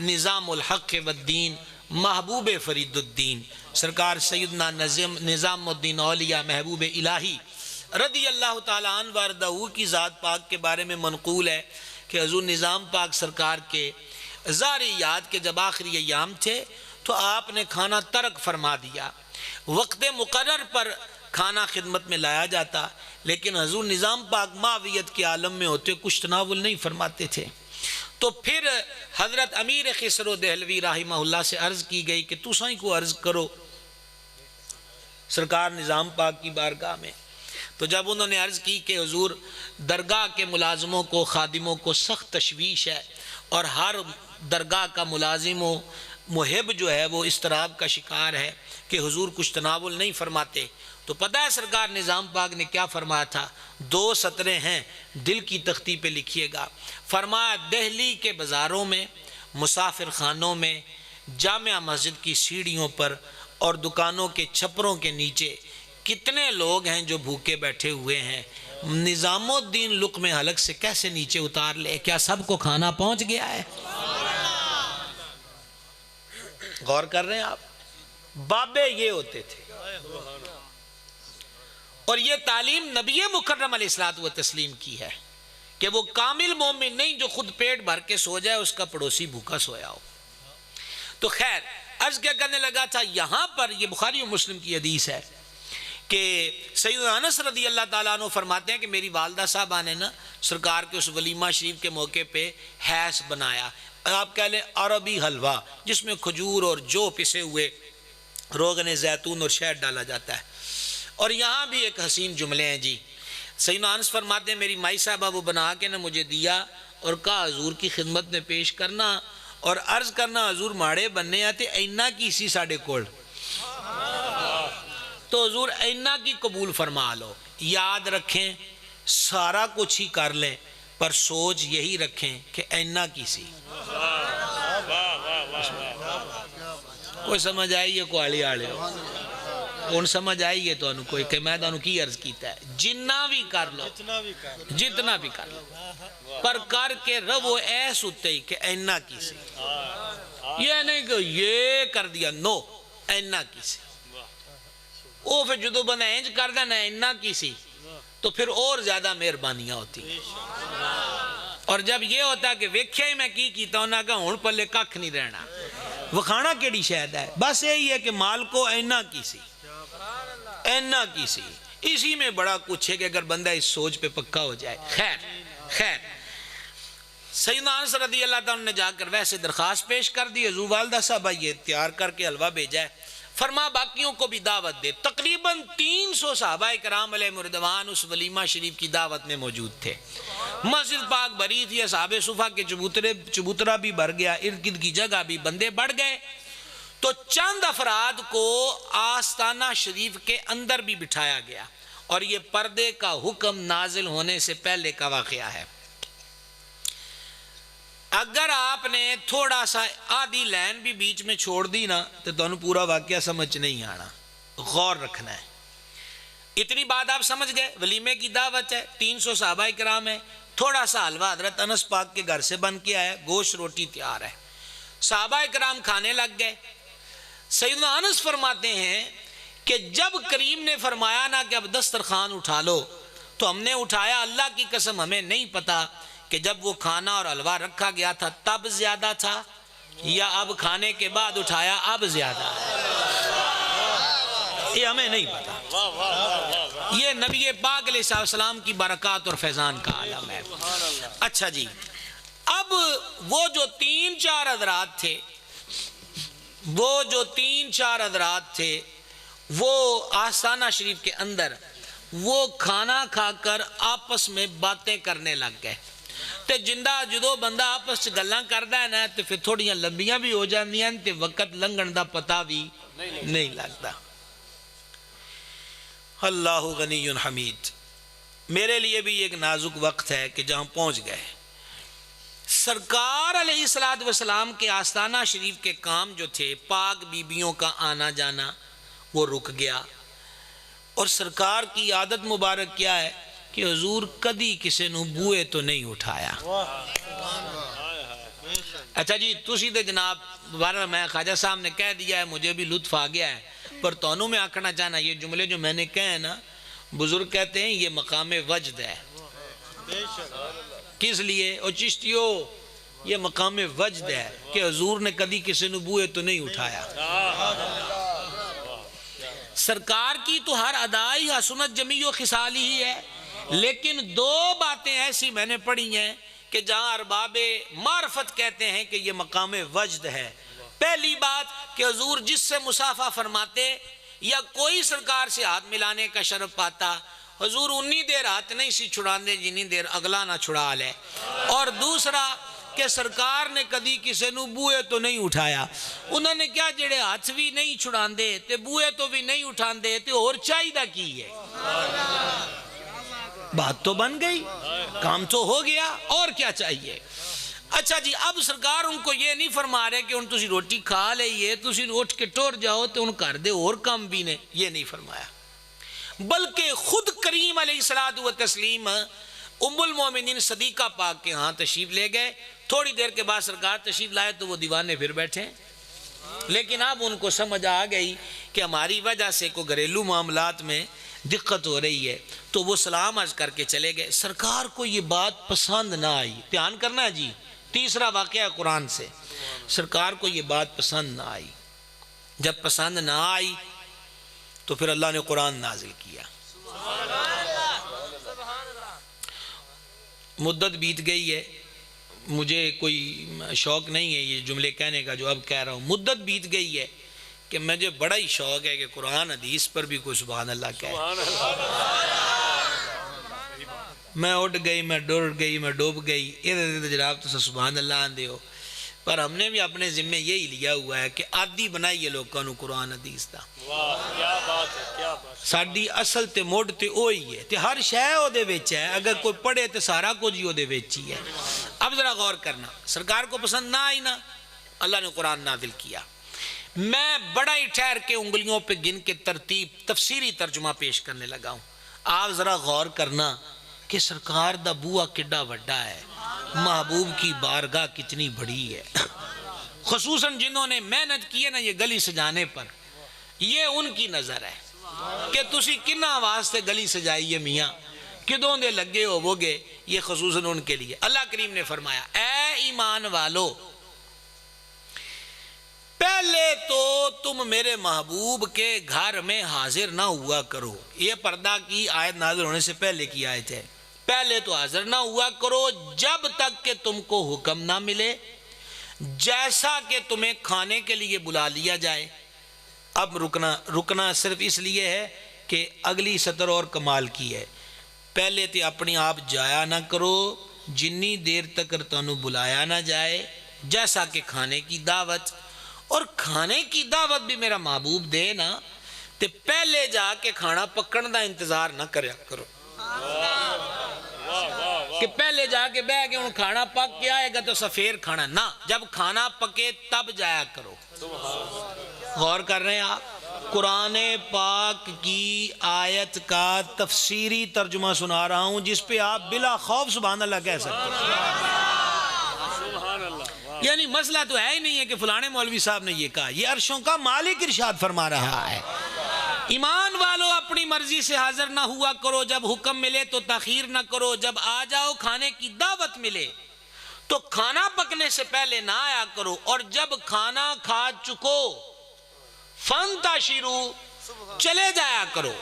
نظام الحق والدین محبوب فرید الدین سرکار سیدنا نظام الدین اولیاء محبوب الہی رضی اللہ تعالیٰ عنہ وارضہ کی ذات پاک کے بارے میں منقول ہے کہ حضور نظام پاک سرکار کے ظاہریات کے جب آخری ایام تھے تو آپ نے کھانا ترک فرما دیا. وقت مقرر پر کھانا خدمت میں لایا جاتا لیکن حضور نظام پاک معویت کے عالم میں ہوتے کچھ تناول نہیں فرماتے تھے. تو پھر حضرت امیر خسرو دہلوی رحمہ اللہ سے عرض کی گئی کہ تو سائیں کو عرض کرو سرکار نظام پاک کی بارگاہ میں. تو جب انہوں نے عرض کی کہ حضور درگاہ کے ملازموں کو خادموں کو سخت تشویش ہے اور ہر درگاہ کا ملازم و محب جو ہے وہ اضطراب کا شکار ہے کہ حضور کچھ تناول نہیں فرماتے. تو پتہ ہے سرکار نظام پاک نے کیا فرمایا تھا؟ 2 سطریں ہیں دل کی تختی پہ لکھیے گا. فرمایا دہلی کے بازاروں میں, مسافر خانوں میں, جامع مسجد کی سیڑھیوں پر اور دکانوں کے چھپروں کے نیچے کتنے لوگ ہیں جو بھوکے بیٹھے ہوئے ہیں. نظام الدین لقمہ حلق سے کیسے نیچے اتار لے؟ کیا سب کو کھانا پہنچ گیا ہے؟ غور کر رہے ہیں آپ؟ بابے یہ ہوتے تھے. اور یہ تعلیم نبی مکرم علیہ الصلوۃ والتسلیم کی ہے کہ وہ کامل مومن نہیں جو خود پیٹ بھر کے سو جائے اس کا پڑوسی بھوکا سویا ہو. تو خیر عرض کیا کرنے لگا تھا, یہاں پر یہ بخاری و مسلم کی حدیث ہے کہ سیدنا انس رضی اللہ تعالیٰ عنہ فرماتے ہیں کہ میری والدہ صاحبہ نے نا سرکار کے اس ولیمہ شریف کے موقع پہ حیث بنایا. آپ کہہ لیں عربی حلوہ جس میں کھجور اور جو پسے ہوئے روغن زیتون اور شہد ڈالا جاتا ہے. اور یہاں بھی ایک حسین جملے ہیں جی. سیدنا انس فرماتے ہیں میری مائی صاحبہ وہ بنا کے نہ مجھے دیا اور کہا حضور کی خدمت میں پیش کرنا اور عرض کرنا حضور ماڑے بننے آتے اینا کی سی ساڑے کوڑ تو حضور اینا کی قبول فرما لو. یاد رکھیں سارا کچھ ہی کر لیں پر سوچ یہی رکھیں کہ اینا کی سی. کوئی سمجھ آئی ہے کوئی آڑے ہو ان سمجھ آئی ہے تو انہوں کوئی کہ میں تو کی عرض کیتا ہے جنہ بھی کر لو جتنا بھی کر لو پر کر کے رو ایس ہوتے ہی کہ اینا کی سی. یہ نہیں کہ یہ کر دیا, نو اینا کی سی. وہ پھر جدو بندہ اینج کر دینا اینا کی سی تو پھر اور زیادہ مہربانیاں ہوتی. اور جب یہ ہوتا ہے کہ ویکھیا ہی میں کی کیتا ہوں نا کہ ہون پلے ککھ نہیں رہنا وکھانا کیڑی شاید ہے. بس یہی ہے کہ مال کو اینا کی سی اینا کی سی. اسی میں بڑا کچھ ہے کہ اگر بندہ اس سوچ پہ پکا ہو جائے. خیر سیدنا انس رضی اللہ تعالیٰ نے جا کر ویسے درخواست پیش کر دی. حضور والدہ صاحبہ یہ تیار کر کے حلوہ بھیجا ہے. فرما باقیوں کو بھی دعوت دے. تقریباً 300 صحابہ کرام علیہ مردوان اس ولیمہ شریف کی دعوت میں موجود تھے. مسجد پاک بھری تھی, اصحاب صفہ کے چبوترا بھی بھر گیا, ارد گرد کی جگہ بھی بندے بڑھ گئے. تو چند افراد کو آستانہ شریف کے اندر بھی بٹھایا گیا اور یہ پردے کا حکم نازل ہونے سے پہلے کا واقعہ ہے. اگر آپ نے تھوڑا سا آدھی لائن بھی بیچ میں چھوڑ دی نا تو تمہیں پورا واقعہ سمجھ نہیں آنا. غور رکھنا ہے. اتنی بات آپ سمجھ گئے, ولیمے کی دعوت ہے, 300 صحابہ کرام ہے, تھوڑا سا حلوہ حضرت انس پاک کے گھر سے بن کے آیا, گوشت روٹی تیار ہے. صحابہ کرام کھانے لگ گئے. سیدنا انس فرماتے ہیں کہ جب کریم نے فرمایا نا کہ اب دسترخوان اٹھا لو تو ہم نے اٹھایا، اللہ کی قسم ہمیں نہیں پتا کہ جب وہ کھانا اور حلوہ رکھا گیا تھا تب زیادہ تھا یا اب کھانے کے بعد اٹھایا اب زیادہ ہے، یہ ہمیں نہیں پتا۔ یہ نبی پاک علیہ السلام کی برکات اور فیضان کا عالم ہے۔ اچھا جی، اب وہ جو تین چار حضرات تھے وہ آستانہ شریف کے اندر وہ کھانا کھا کر آپس میں باتیں کرنے لگ گئے۔ تے جندہ جدو بندہ آپس گلاں کردا ہے نا تے پھر تھوڑیاں لمبیاں بھی ہو جاندیاں تے وقت لنگن دا پتہ بھی نہیں لگتا۔ اللہ غنی حمید۔ میرے لیے بھی ایک نازک وقت ہے کہ جہاں پہنچ گئے۔ سرکار علیہ السلام کے آستانہ شریف کے کام جو تھے، پاک بیبیوں کا آنا جانا، وہ رک گیا۔ اور سرکار کی عادت مبارک کیا ہے کہ حضور کدی کسی نو بوئے تو نہیں اٹھایا۔ اچھا جی، تسی دے جناب بارہ میں خواجہ صاحب نے کہہ دیا ہے، مجھے بھی لطف آ گیا ہے، پر تونوں میں آکھنا چاہنا یہ جملے جو میں نے کہے ہیں نا، بزرگ کہتے ہیں یہ مقام وجد ہے۔ کس لیے؟ او چشتیو، یہ مقام وجد ہے کہ حضور نے کدی کسی نو بوئے تو نہیں اٹھایا۔ سرکار کی تو ہر ادائی حسنت جمیع و خصالی ہی ہے، لیکن دو باتیں ایسی میں نے پڑھی ہیں کہ جہاں ارباب معرفت کہتے ہیں کہ یہ مقام وجد ہے۔ پہلی بات کہ حضور جس سے مصافحہ فرماتے یا کوئی سرکار سے ہاتھ ملانے کا شرف پاتا، حضور انی دیر ہاتھ نہیں سی چھڑاندے جنی دیر اگلا نہ چھڑا لے۔ اور دوسرا کہ سرکار نے کدی کسی نو بوئے تو نہیں اٹھایا۔ انہوں نے کیا جڑے ہاتھ بھی نہیں چھڑاندے تے بوئے تو بھی نہیں اٹھاندے تے اور چاہیدہ کی ہے؟ بات تو بن گئی، کام تو ہو گیا، اور کیا چاہیے؟ اچھا جی، اب سرکار ان کو یہ نہیں فرما رہے کہ ان تسی روٹی کھا لئیے، تسی اٹھ کے ٹور جاؤ تو ان کر دے اور کام بھی نے، یہ نہیں فرمایا۔ بلکہ خود کریم علیہ السلام ام المومنین صدیقہ پاک کے ہاں تشریف لے گئے۔ تھوڑی دیر کے بعد سرکار تشریف لائے تو وہ دیوانے پھر بیٹھے، لیکن اب ان کو سمجھ آ گئی کہ ہماری وجہ سے کوئی گھریلو معاملات میں دقت ہو رہی ہے، تو وہ سلام عرض کر کے چلے گئے۔ سرکار کو یہ بات پسند نہ آئی۔ دھیان کرنا جی، تیسرا واقعہ قرآن سے، سرکار کو یہ بات پسند نہ آئی۔ جب پسند نہ آئی تو پھر اللہ نے قرآن نازل کیا۔ مدت بیت گئی ہے، مجھے کوئی شوق نہیں ہے یہ جملے کہنے کا جو اب کہہ رہا ہوں، مدت بیت گئی ہے کہ مجھے بڑا ہی شوق ہے کہ قرآن حدیث پر بھی کوئی سبحان اللہ کہے۔ میں اٹھ گئی، میں ڈر گئی، میں ڈوب گئی، ادھر جناب تو سبحان اللہ آندے ہو، پر ہم نے بھی اپنے ذمہ یہی لیا ہوا ہے کہ عادی بنائیے لوگوں کو قرآن حدیث دا۔ ساڈی اصل تے موڑ تے اوہی ہے تے ہر شے او دے وچ ہے، اگر کوئی پڑھے تے سارا کچھ او دے وچ ہی ہے۔ اب ذرا غور کرنا، سرکار کو پسند نہ آئی نا، اللہ نے قرآن نازل کیا۔ میں بڑا ہی ٹھہر کے انگلیوں پہ گن کے ترتیب تفسیری ترجمہ پیش کرنے لگا ہوں۔ آپ ذرا غور کرنا کہ سرکار دا بوا کڈا وڈا ہے، محبوب کی بارگاہ کتنی بڑی ہے۔ خصوصاً جنہوں نے محنت کی ہے نا یہ گلی سجانے پر، یہ ان کی نظر ہے کہ تسی کنہ واسطے گلی سجائی ہے میاں، کدوں دے لگے ہو وہ گے، یہ خصوصاً ان کے لیے۔ اللہ کریم نے فرمایا، اے ایمان والو، پہلے تو تم میرے محبوب کے گھر میں حاضر نہ ہوا کرو۔ یہ پردہ کی آیت نازل ہونے سے پہلے کی آیت ہے۔ پہلے تو حاضر نہ ہوا کرو جب تک کہ تم کو حکم نہ ملے، جیسا کہ تمہیں کھانے کے لیے بلا لیا جائے۔ اب رکنا صرف اس لیے ہے کہ اگلی سطر اور کمال کی ہے۔ پہلے تو اپنی آپ جایا نہ کرو جنی دیر تک تانوں بلایا نہ جائے، جیسا کہ کھانے کی دعوت، اور کھانے کی دعوت بھی میرا محبوب دے نا تے پہلے جا کے کھانا پکڑن دا انتظار نہ کریا کرو کہ پہلے جا کے بہ کے ان کھانا پک کے آئے گا تو سفیر کھانا نہ، جب کھانا پکے تب جایا کرو۔ غور کر رہے ہیں آپ، قرآن پاک کی آیت کا تفسیری ترجمہ سنا رہا ہوں جس پہ آپ بلا خوف سبحان اللہ کہہ سکتے ہیں۔ یعنی مسئلہ تو ہے ہی نہیں ہے کہ فلانے مولوی صاحب نے یہ کہا، یہ عرشوں کا مالک ارشاد فرما رہا ہے ایمان والو اپنی مرضی سے حاضر نہ ہوا کرو، جب حکم ملے تو تاخیر نہ کرو، جب آ جاؤ کھانے کی دعوت ملے تو کھانا پکنے سے پہلے نہ آیا کرو، اور جب کھانا کھا چکو فانتشروا چلے جایا کرو،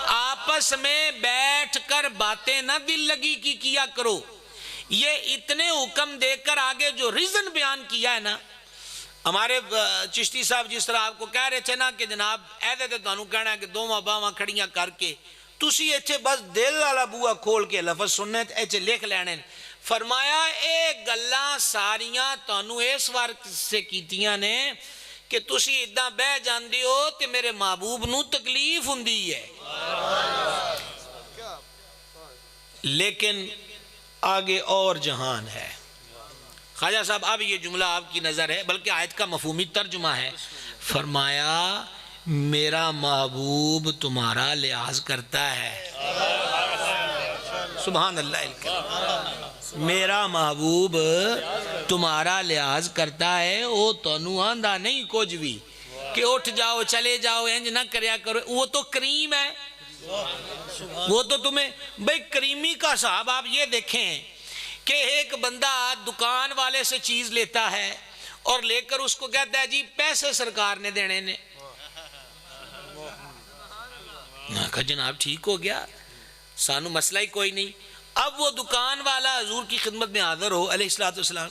آپس میں بیٹھ کر باتیں نہ دل لگی کی کیا کرو۔ یہ اتنے حکم دے کر آگے جو ریزن بیان کیا ہے نا، ہمارے چشتی صاحب جس طرح آپ کو کہہ رہے تھے نا کہ جناب ایدے تے تانوں کہنا ہے کہ دوواں باواں کھڑیاں کر کے تسی ایتھے بس دل والا بوا کھول کے لفظ سننے تے ایتھے لکھ لینے، فرمایا اے گلاں ساریاں تانوں اس وقت سے کیتیاں نے کہ تسی اداں بہ جاندے ہو تے میرے محبوب نو تکلیف ہوندی ہے، لیکن آگے اور جہان ہے۔ خواجہ صاحب اب یہ جملہ آپ کی نظر ہے، بلکہ آیت کا مفہومی ترجمہ ہے، فرمایا میرا محبوب تمہارا لحاظ کرتا ہے، سبحان اللہ الکریم، میرا محبوب تمہارا لحاظ کرتا ہے، وہ تونوں آندھا نہیں کچھ بھی کہ اٹھ جاؤ چلے جاؤ انج نہ کریا کرو، وہ تو کریم ہے، وہ تو تمہیں بھئی کریمی کا صاحب آپ یہ دیکھیں کہ ایک بندہ دکان والے سے چیز لیتا ہے اور لے کر اس کو کہتا ہے جی پیسے سرکار نے دینے نے، کہا جناب ٹھیک ہو گیا سانو مسئلہ ہی کوئی نہیں۔ اب وہ دکان والا حضور کی خدمت میں حاضر ہو علیہ السلام،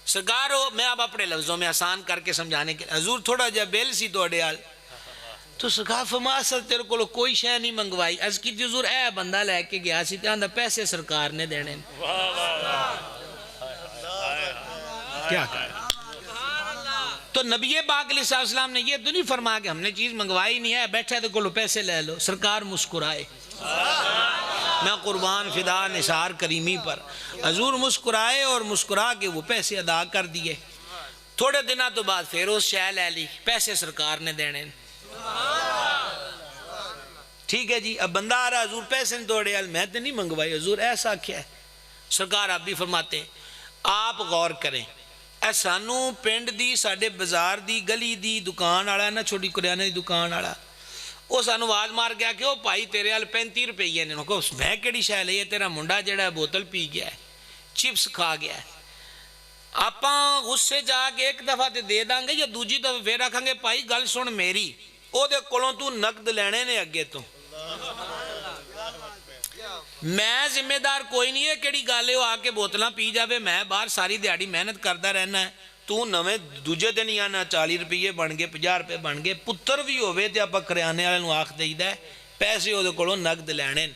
سرکار ہو، میں اب اپنے لفظوں میں آسان کر کے سمجھانے کے حضور تھوڑا جا بیل سی تو اڈیال، تو سرکار فرما اصل تیرے کو کوئی شے نہیں منگوائی، عرض کی حضور اے بندہ لے کے گیا سی تے آندا پیسے سرکار نے دینے، کیا کہا؟ تو نبی پاک علیہ السلام نے یہ تو نہیں فرمایا کہ ہم نے چیز منگوائی نہیں ہے بیٹھے تو کلو پیسے لے لو، سرکار مسکرائے، میں قربان فدا نثار کریمی پر، حضور مسکرائے اور مسکرا کے وہ پیسے ادا کر دیے، تھوڑے دنوں تو بعد پھر اس شے لے لی، پیسے سرکار نے دینے، ٹھیک ہے جی۔ اب بندہ آ رہا حضور پیسے نہیں توڑے، میں تو نہیں منگوائی، حضور ایسا کیا ہے؟ سرکار آپ بھی فرماتے ہیں آپ غور کریں، اے سانو پنڈ دی ساڑھے بازار دی گلی دی دکان آڑا ہے نا، چھوٹی کریانے دی دکان آڑا، وہ سانو آواز مار گیا کہ وہ پائی تیرے حال 35 روپے نے، کہ میں کیڑی شے لئی ہے، تیرا منڈا جڑا ہے بوتل پی گیا ہے، چپس کھا گیا ہے، آپاں غصے جا کے ایک دفعہ تے دے داں گے یا دوجی دفعہ پھر رکھاں گے پائی گل سن میری، او دے کولوں تو نقد لینے نے اگے تو، میں ذمہ دار کوئی نہیں ہے کیڑی گالے ہو آ کے بوتلاں پی جاوے، میں باہر ساری دیہڑی محنت کردا رہنا ہے، تو نویں دوجے دن ہی آنا 40 روپے بن گئے 50 روپے بن گئے، پتر بھی ہوئے تے آپا کریانے والے نوں آکھ دئیدا ہے پیسے او دے کولوں نقد لینے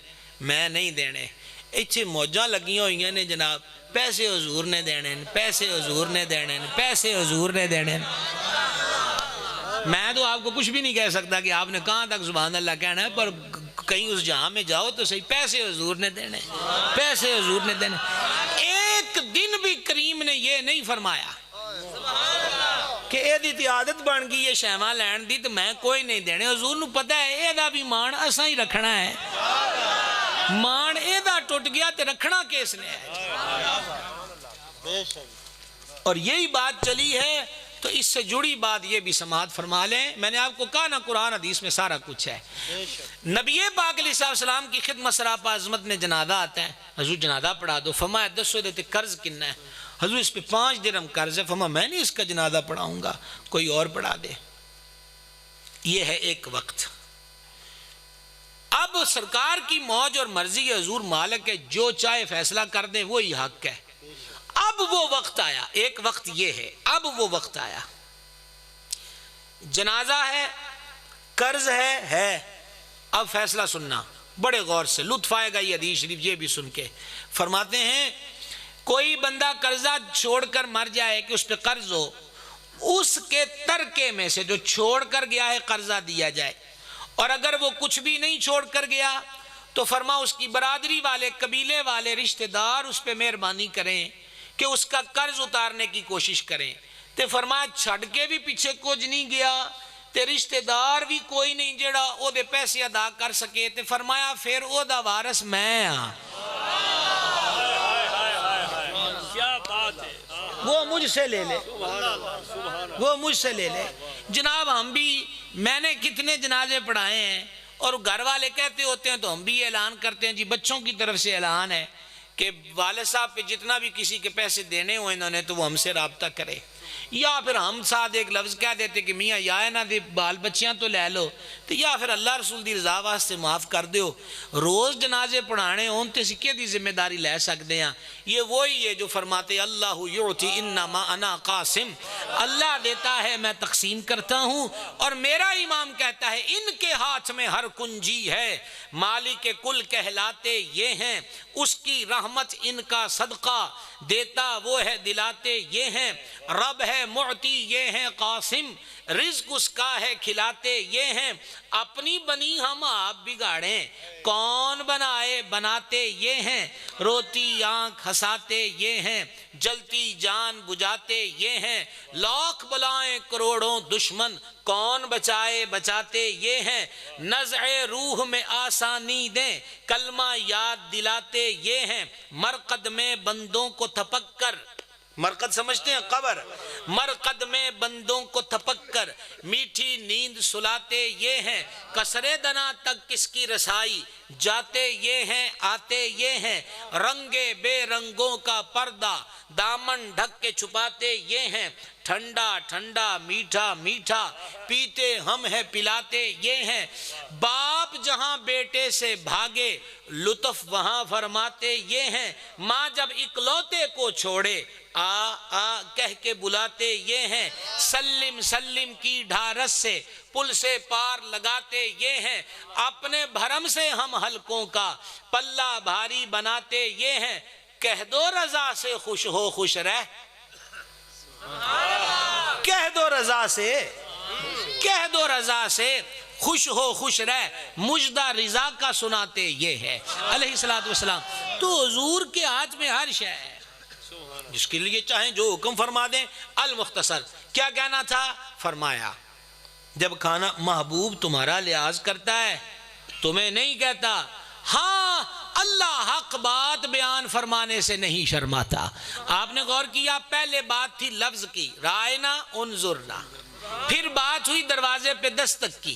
میں نہیں دینے، ایتھے موجاں لگیاں ہوئیاں نے جناب، پیسے حضور نے دینے، پیسے حضور نے دینے، پیسے حضور نے دینے، میں تو آپ کو کچھ بھی نہیں کہہ سکتا کہ آپ نے کہاں تک سبحان اللہ کہنا ہے، پر کہیں اس جہاں میں جاؤ تو صحیح پیسے حضور نے دینے، پیسے حضور نے دینے، ایک دن بھی کریم نے یہ نہیں فرمایا کہ اے دی تی عادت بن گئی یہ شیواں لین دی تو میں کوئی نہیں دینے، حضور نو پتہ ہے اے دا بھی مان اساں ہی رکھنا ہے، مان اے دا ٹوٹ گیا تے رکھنا کیس نے ہے، اور یہی بات چلی ہے۔ تو اس سے جڑی بات یہ بھی سماعت فرما لیں، میں نے آپ کو کہا نا قرآن حدیث میں سارا کچھ ہے، نبی پاک علیہ السلام کی خدمت سراپا عظمت میں جنازہ آتا ہے، حضور جنازہ پڑھا دو، فرمایا دسو دیتے قرض کنا ہے، حضور اس پہ 5 درہم قرض ہے، فرمایا میں نہیں اس کا جنازہ پڑھاؤں گا، کوئی اور پڑھا دے، یہ ہے ایک وقت۔ اب سرکار کی موج اور مرضی ہے، حضور مالک ہے، جو چاہے فیصلہ کر دیں وہی حق ہے۔ اب وہ وقت آیا، ایک وقت یہ ہے، اب وہ وقت آیا، جنازہ ہے، قرض ہے، اب فیصلہ سننا بڑے غور سے، لطف آئے گا یہ حدیث شریف یہ بھی سن کے، فرماتے ہیں کوئی بندہ قرضہ چھوڑ کر مر جائے کہ اس پہ قرض ہو، اس کے ترکے میں سے جو چھوڑ کر گیا ہے قرضہ دیا جائے، اور اگر وہ کچھ بھی نہیں چھوڑ کر گیا تو فرما اس کی برادری والے قبیلے والے رشتہ دار اس پہ مہربانی کریں کہ اس کا قرض اتارنے کی کوشش کریں، تے فرمایا چھڑ کے بھی پیچھے کچھ نہیں گیا تے رشتہ دار بھی کوئی نہیں جڑا او دے پیسے ادا کر سکے، تے فرمایا پھر او دا وارث میں ہاں، وہ مجھ سے لے لے، وہ مجھ سے لے لے، جناب ہم بھی، میں نے کتنے جنازے پڑھائے ہیں، اور گھر والے کہتے ہوتے ہیں تو ہم بھی اعلان کرتے ہیں، جی بچوں کی طرف سے اعلان ہے کہ والد صاحب پہ جتنا بھی کسی کے پیسے دینے ہوئے انہوں نے تو وہ ہم سے رابطہ کرے، یا پھر ہم ساتھ ایک لفظ کہہ دیتے کہ میاں یا نہ دے بال بچیاں تو لے لو، تو یا پھر اللہ رسول دی رضا واسطے معاف کر دیو۔ روز جنازے پڑھانے ہوں تے سکے دی ذمہ داری لے سکتے ہیں۔ یہ وہی ہے جو فرماتے اللہ یعطی انما انا قاسم، اللہ دیتا ہے میں تقسیم کرتا ہوں، اور میرا امام کہتا ہے ان کے ہاتھ میں ہر کنجی ہے، مالک کل کہلاتے یہ ہیں، اس کی رحمت ان کا صدقہ، دیتا وہ ہے دلاتے یہ ہیں، رب ہے معطی یہ ہیں قاسم، رزق اس کا ہے کھلاتے یہ ہیں، اپنی بنی ہم آپ بگاڑیں، کون بنائے بناتے یہ ہیں، روتی آنکھ ہنساتے یہ ہیں، جلتی جان بجاتے یہ ہیں، لاکھ بلائیں کروڑوں دشمن، کون بچائے بچاتے یہ ہیں، نزع روح میں آسانی دیں، کلمہ یاد دلاتے یہ ہیں، مرقد میں بندوں کو تھپک کر، مرقد سمجھتے ہیں قبر، مرقد میں بندوں کو تھپک کر میٹھی نیند سلاتے یہ ہیں، کسرے دنا تک کس کی رسائی، جاتے یہ ہیں آتے یہ ہیں، رنگے بے رنگوں کا پردہ دامن ڈھک کے چھپاتے یہ ہیں، ٹھنڈا ٹھنڈا میٹھا میٹھا پیتے ہم ہیں پلاتے یہ ہیں، باپ جہاں بیٹے سے بھاگے لطف وہاں فرماتے یہ ہیں، ماں جب اکلوتے کو چھوڑے آ آ کہہ کے بلاتے یہ ہیں، سلم سلم کی ڈھارس سے پل سے پار لگاتے یہ ہیں، اپنے بھرم سے ہم حلقوں کا پلہ بھاری بناتے یہ ہیں، کہہ دو رضا سے خوش ہو خوش رہ، کہہ دو رضا سے، کہہ دو رضا سے خوش ہو خوش رہ، مجدہ رضا کا سناتے یہ ہے علیہ السلام۔ تو حضور کے ہاتھ میں ہر شے ہے، جس کے لیے چاہیں جو حکم فرما دیں۔ المختصر کیا کہنا تھا؟ فرمایا جب کھانا محبوب تمہارا لحاظ کرتا ہے تمہیں نہیں کہتا، ہاں اللہ حق بات بیان فرمانے سے نہیں شرماتا۔ آپ نے غور کیا، پہلے بات تھی لفظ کی، رائنا انظرنا، پھر بات ہوئی دروازے پہ دستک کی،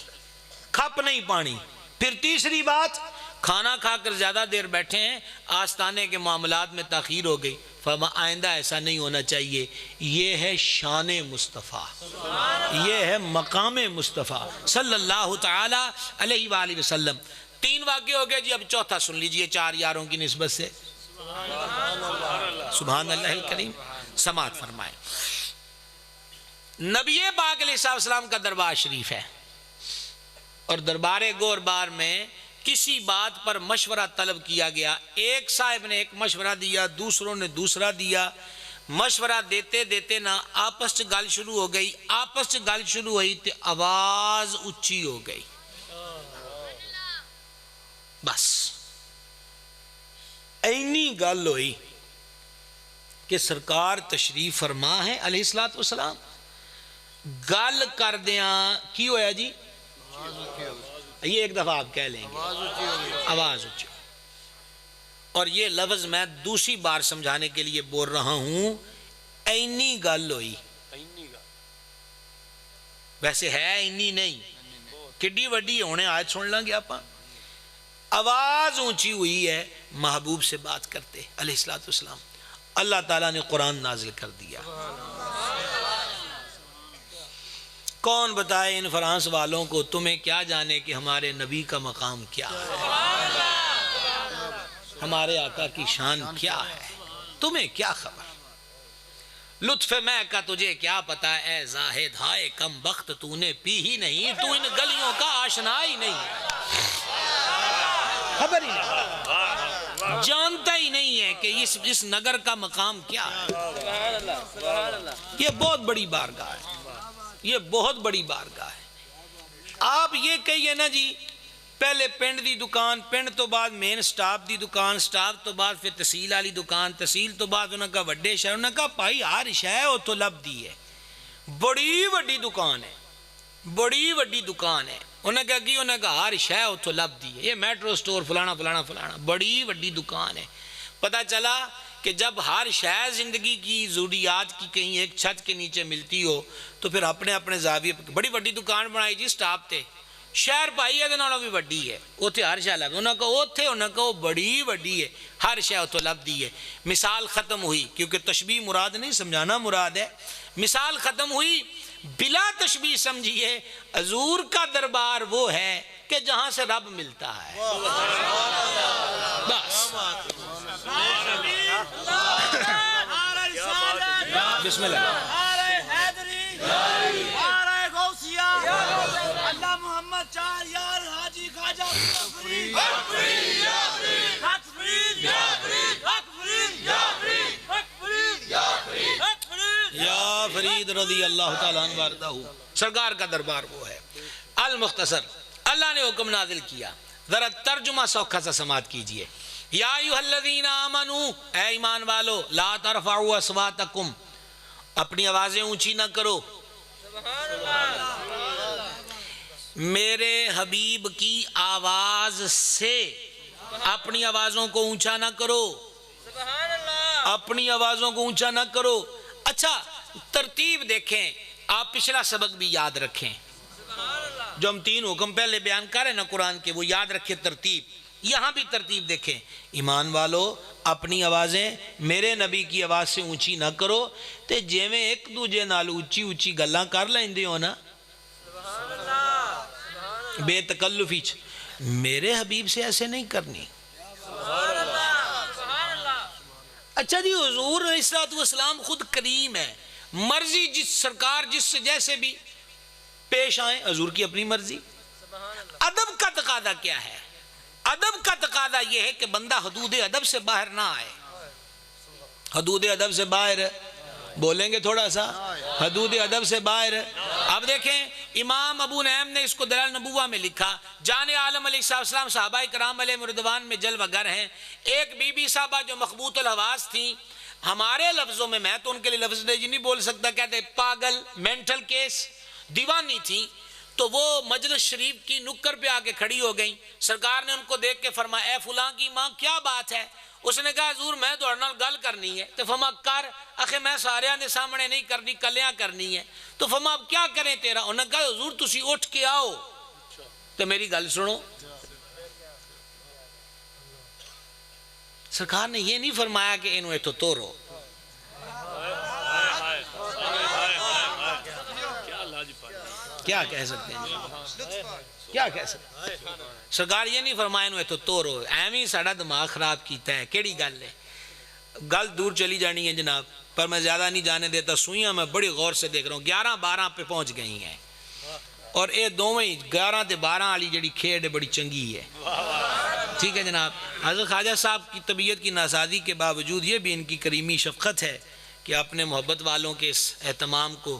کھپ نہیں پانی، پھر تیسری بات کھانا کھا کر زیادہ دیر بیٹھے ہیں، آستانے کے معاملات میں تاخیر ہو گئی، آئندہ ایسا نہیں ہونا چاہیے۔ یہ ہے شان مصطفیٰ، یہ ہے مقام مصطفیٰ صلی اللہ تعالی علیہ وآلہ وسلم۔ 3 واقعے ہو گئے جی، اب چوتھا سن لیجئے 4 یاروں کی نسبت سے۔ سبحان اللہ الکریم، سماعت فرمائے۔ نبی پاک علیہ السلام کا دربار شریف ہے، اور دربار گور بار میں کسی بات پر مشورہ طلب کیا گیا، ایک صاحب نے ایک مشورہ دیا، دوسروں نے دوسرا دیا، مشورہ دیتے دیتے نا آپس چ گل شروع ہو گئی، آپس چ گل شروع ہوئی تے آواز اچھی ہو گئی، بس اینی گل ہوئی کہ سرکار تشریف فرما ہے علیہ السلام، گل کر دیاں کی ہویا جی، یہ ایک دفعہ آپ کہہ لیں گے، آواز اچھی، اور یہ لفظ میں دوسری بار سمجھانے کے لیے بول رہا ہوں، اینی گل ہوئی، ویسے ہے اینی نہیں، کڈی وڈی ہونے آیت سن لیں گے آپ، آواز اونچی ہوئی ہے، محبوب سے بات کرتے علیہ السلام، اللہ تعالیٰ نے قرآن نازل کر دیا۔ کون بتائے ان فرانس والوں کو، تمہیں کیا جانے کہ ہمارے نبی کا مقام کیا ہے، ہمارے آقا کی شان کیا ہے، تمہیں کیا خبر، لطف میں کا تجھے کیا پتا، اے زاہد ہائے کم بخت تو نے پی ہی نہیں، تو ان گلیوں کا آشنا ہی نہیں، خبر ہی نہیں، جانتا ہی نہیں ہے کہ اس نگر کا مقام کیا ہے۔ یہ بہت بڑی بارگاہ ہے، یہ بہت بڑی بارگاہ ہے۔ آپ یہ کہیے نا جی، پہلے پنڈ دی دکان، پنڈ تو بعد مین سٹاپ دی دکان، سٹاپ تو بعد پھر تحصیل والی دکان، تحصیل تو بعد انہوں نے کہا وڈے شہر، انہوں نے کہا بھائی ہر شے اتھوں لب دی ہے، بڑی وڈی دکان ہے، بڑی وڈی دکان ہے، انہوں نے کہا کہ انہوں نے کہا ہر شے اتھوں لب دی ہے، یہ میٹرو سٹور فلانا فلانا فلانا، بڑی وڈی دکان ہے۔ پتہ چلا کہ کہ جب ہر شے زندگی کی ضروریات کی کہیں ایک چھت کے نیچے ملتی ہو تو پھر اپنے اپنے زاویے بڑی بڑی دکان بنائی جی سٹاپ تے شہر پائی ہے نالوں بھی وڈی ہے اوتھے ہر شے لگ انہاں کو اوتھے انہاں کو بڑی وڈی ہے ہر شے اوتھے لبدی ہے مثال ختم ہوئی کیونکہ تشبیہ مراد نہیں سمجھانا مراد ہے مثال ختم ہوئی بلا تشبیہ سمجھیے حضور کا دربار وہ ہے کہ جہاں سے رب ملتا ہے بس بسم اللہ اللہ محمد چار یار حاجی خواجہ یا فرید رضی اللہ تعالیٰ عنہ وارضہ سرکار کا دربار وہ ہے المختصر اللہ نے حکم نازل کیا ذرا ترجمہ سوکھا سا سماعت کیجئے یا ایھا الذین آمنوا اے ایمان والو لا ترفعوا اصواتکم اپنی آوازیں اونچی نہ کرو میرے حبیب کی آواز سے اپنی آوازوں کو اونچا نہ کرو اپنی آوازوں کو اونچا نہ کرو اچھا ترتیب دیکھیں آپ پچھلا سبق بھی یاد رکھیں جو ہم 3 حکم پہلے بیان کر رہے ہیں نا قرآن کے وہ یاد رکھیں ترتیب یہاں بھی ترتیب دیکھیں ایمان والو اپنی آوازیں میرے نبی کی آواز سے اونچی نہ کرو تے جیویں ایک دوجے نال اونچی اونچی گلاں کر لیندے ہو نا بے تکلفی میرے حبیب سے ایسے نہیں کرنی اچھا جی حضور علیہ السلام خود کریم ہے مرضی جس سرکار جس سے جیسے بھی پیش آئیں حضور کی اپنی مرضی ادب کا تقاضا کیا ہے ادب کا تقاضا یہ ہے کہ بندہ حدود ادب سے باہر نہ آئے حدود ادب سے باہر بولیں گے تھوڑا سا حدود ادب سے باہر اب دیکھیں امام ابو نعیم نے اس کو دلائل نبوہ میں لکھا جان عالم علیہ السلام صحابہ کرام علیہ مردوان میں جلوہ گر ہیں ایک بی بی صاحبہ جو مخبوط الحواس تھیں ہمارے لفظوں میں تو ان کے لیے لفظ نہیں بول سکتا کہتے پاگل مینٹل کیس دیوانی تھی تو وہ مجلس شریف کی نکر پہ آ کے کھڑی ہو گئیں سرکار نے ان کو دیکھ کے فرمایا اے فلاں کی ماں کیا بات ہے اس نے کہا حضور میں تو نال گل کرنی ہے تو فرما کر اخے میں سارے دے سامنے نہیں کرنی کلیاں کرنی ہے تو فرما اب کیا کریں تیرا انہوں نے کہا حضور تسی اٹھ کے آؤ تو میری گل سنو سرکار نے یہ نہیں فرمایا کہ انہوں تو توڑو کیا کہہ سکتے ہیں کیا کہہ سکتے ہیں سرکار یہ نہیں فرمایا انہوں تو توڑو ایمی ساڑا دماغ خراب کیتا ہے کیڑی گل ہے گل دور چلی جانی ہے جناب پر میں زیادہ نہیں جانے دیتا سوئیاں میں بڑی غور سے دیکھ رہا ہوں 11-12 پہ پہنچ گئی ہیں اور اے دوویں 11-12 والی جڑی کھیڑ ہے بڑی چنگی ہے ٹھیک ہے جناب حضرت خواجہ صاحب کی طبیعت کی ناسازی کے باوجود یہ بھی ان کی کریمی شفقت ہے کہ اپنے محبت والوں کے اس اہتمام کو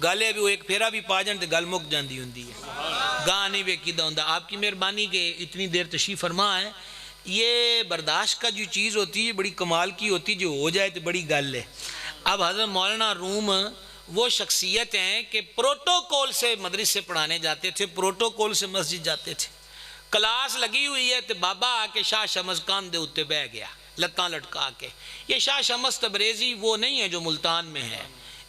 گالے بھی وہ ایک پھیرا بھی پا جان تو گل مک جاندی ہوندی ہے گاہ نہیں ویکیدہ ہوندا آپ کی مہربانی کہ اتنی دیر تشریف فرما ہے یہ برداشت کا جو چیز ہوتی ہے بڑی کمال کی ہوتی جو ہو جائے تو بڑی گل ہے اب حضرت مولانا روم وہ شخصیت ہیں کہ پروٹوکول سے مدرسے پڑھانے جاتے تھے پروٹوکول سے مسجد جاتے تھے کلاس لگی ہوئی ہے تو بابا آ کے شاہ شمس کان دے اتے بہ گیا لتاں لٹکا کے یہ شاہ شمس تبریزی وہ نہیں ہے جو ملتان میں ہے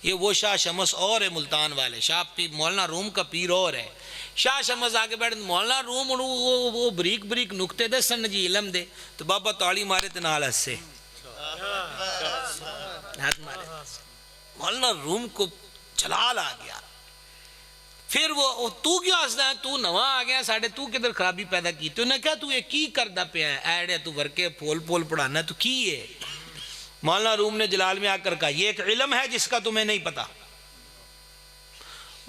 یہ وہ شاہ شمس اور ہے ملتان والے شاہ مولانا روم کا پیر اور ہے شاہ شمس آگے بیٹھ مولانا روم وہ بریک بریک نکتے دے سن جی علم دے تو بابا تاڑی مارے تنال ہسے مولانا روم کو جلال آ گیا پھر وہ تو کیا ہستا ہے تو نواں آ گیا ساڑھے تو کدھر خرابی پیدا کی تو نے کہا تو یہ کی کردہ پہ ہے ایڈے تو ورکے پھول پھول پڑھانا ہے تو کی ہے مولانا روم نے جلال میں آ کر کہا یہ ایک علم ہے جس کا تمہیں نہیں پتا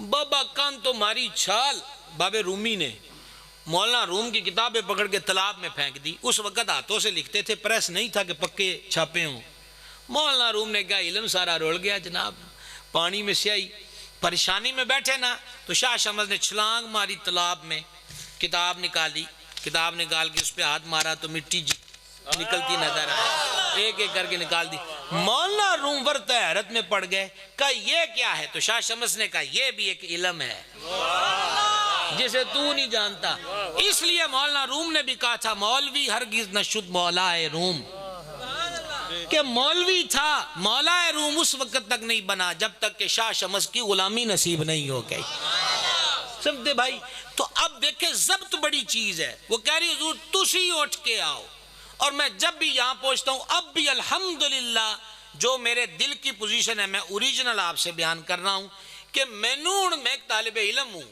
بابا کان تو ماری چھال بابے رومی نے مولانا روم کی کتابیں پکڑ کے تالاب میں پھینک دی اس وقت ہاتھوں سے لکھتے تھے پریس نہیں تھا کہ پکے چھاپے ہوں مولانا روم نے کہا علم سارا رول گیا جناب پانی میں سیائی پریشانی میں بیٹھے نا تو شاہ شمس نے چھلانگ ماری تالاب میں کتاب نکالی کتاب نکال کے اس پہ ہاتھ مارا تو مٹی نکلتی نظر آئی ایک ایک کر کے نکال دی مولانا روم ورطہ حیرت میں پڑ گئے کہا یہ کیا ہے تو شاہ شمس نے کہا یہ بھی ایک علم ہے جسے تو نہیں جانتا اس لیے مولانا روم نے بھی کہا تھا مولوی ہرگز نہ شد مولا روم کہ مولوی تھا، مولا روم اس وقت تک نہیں بنا جب تک کہ شاہ شمس کی غلامی نصیب نہیں ہو گئی. سمجھتے بھائی؟ تو اب دیکھیں ضبط بڑی چیز ہے. وہ کہہ رہی حضور تسی اٹھ کے آؤ. اور میں جب بھی یہاں پہنچتا ہوں اب بھی الحمدللہ جو میرے دل کی پوزیشن ہے میں اوریجنل آپ سے بیان کر رہا ہوں کہ میں ایک طالب علم ہوں.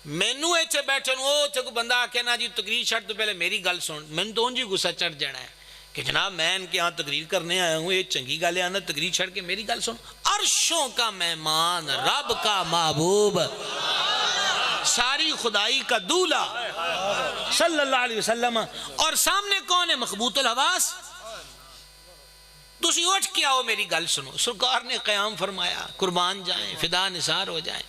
مینو ایتھے بیٹھے وہ کوئی بندہ آکے نا جی تقریر چھڑ تو پہلے میری گل سن. مینوں تو انجی غصہ چڑھ جانا ہے کہ جناب میں ان کے ہاں تقریر کرنے آیا ہوں، یہ چنگی گل ہے آنا تقریر چھڑ کے میری گل سن. عرشوں کا مہمان، رب کا محبوب، ساری خدائی کا دولہ صلی اللہ علیہ وسلم، اور سامنے کون ہے؟ مخبوط الحواس. تسی اٹھ کے آؤ میری گل سنو. سرکار نے قیام فرمایا، قربان جائیں، فدا نثار ہو جائیں.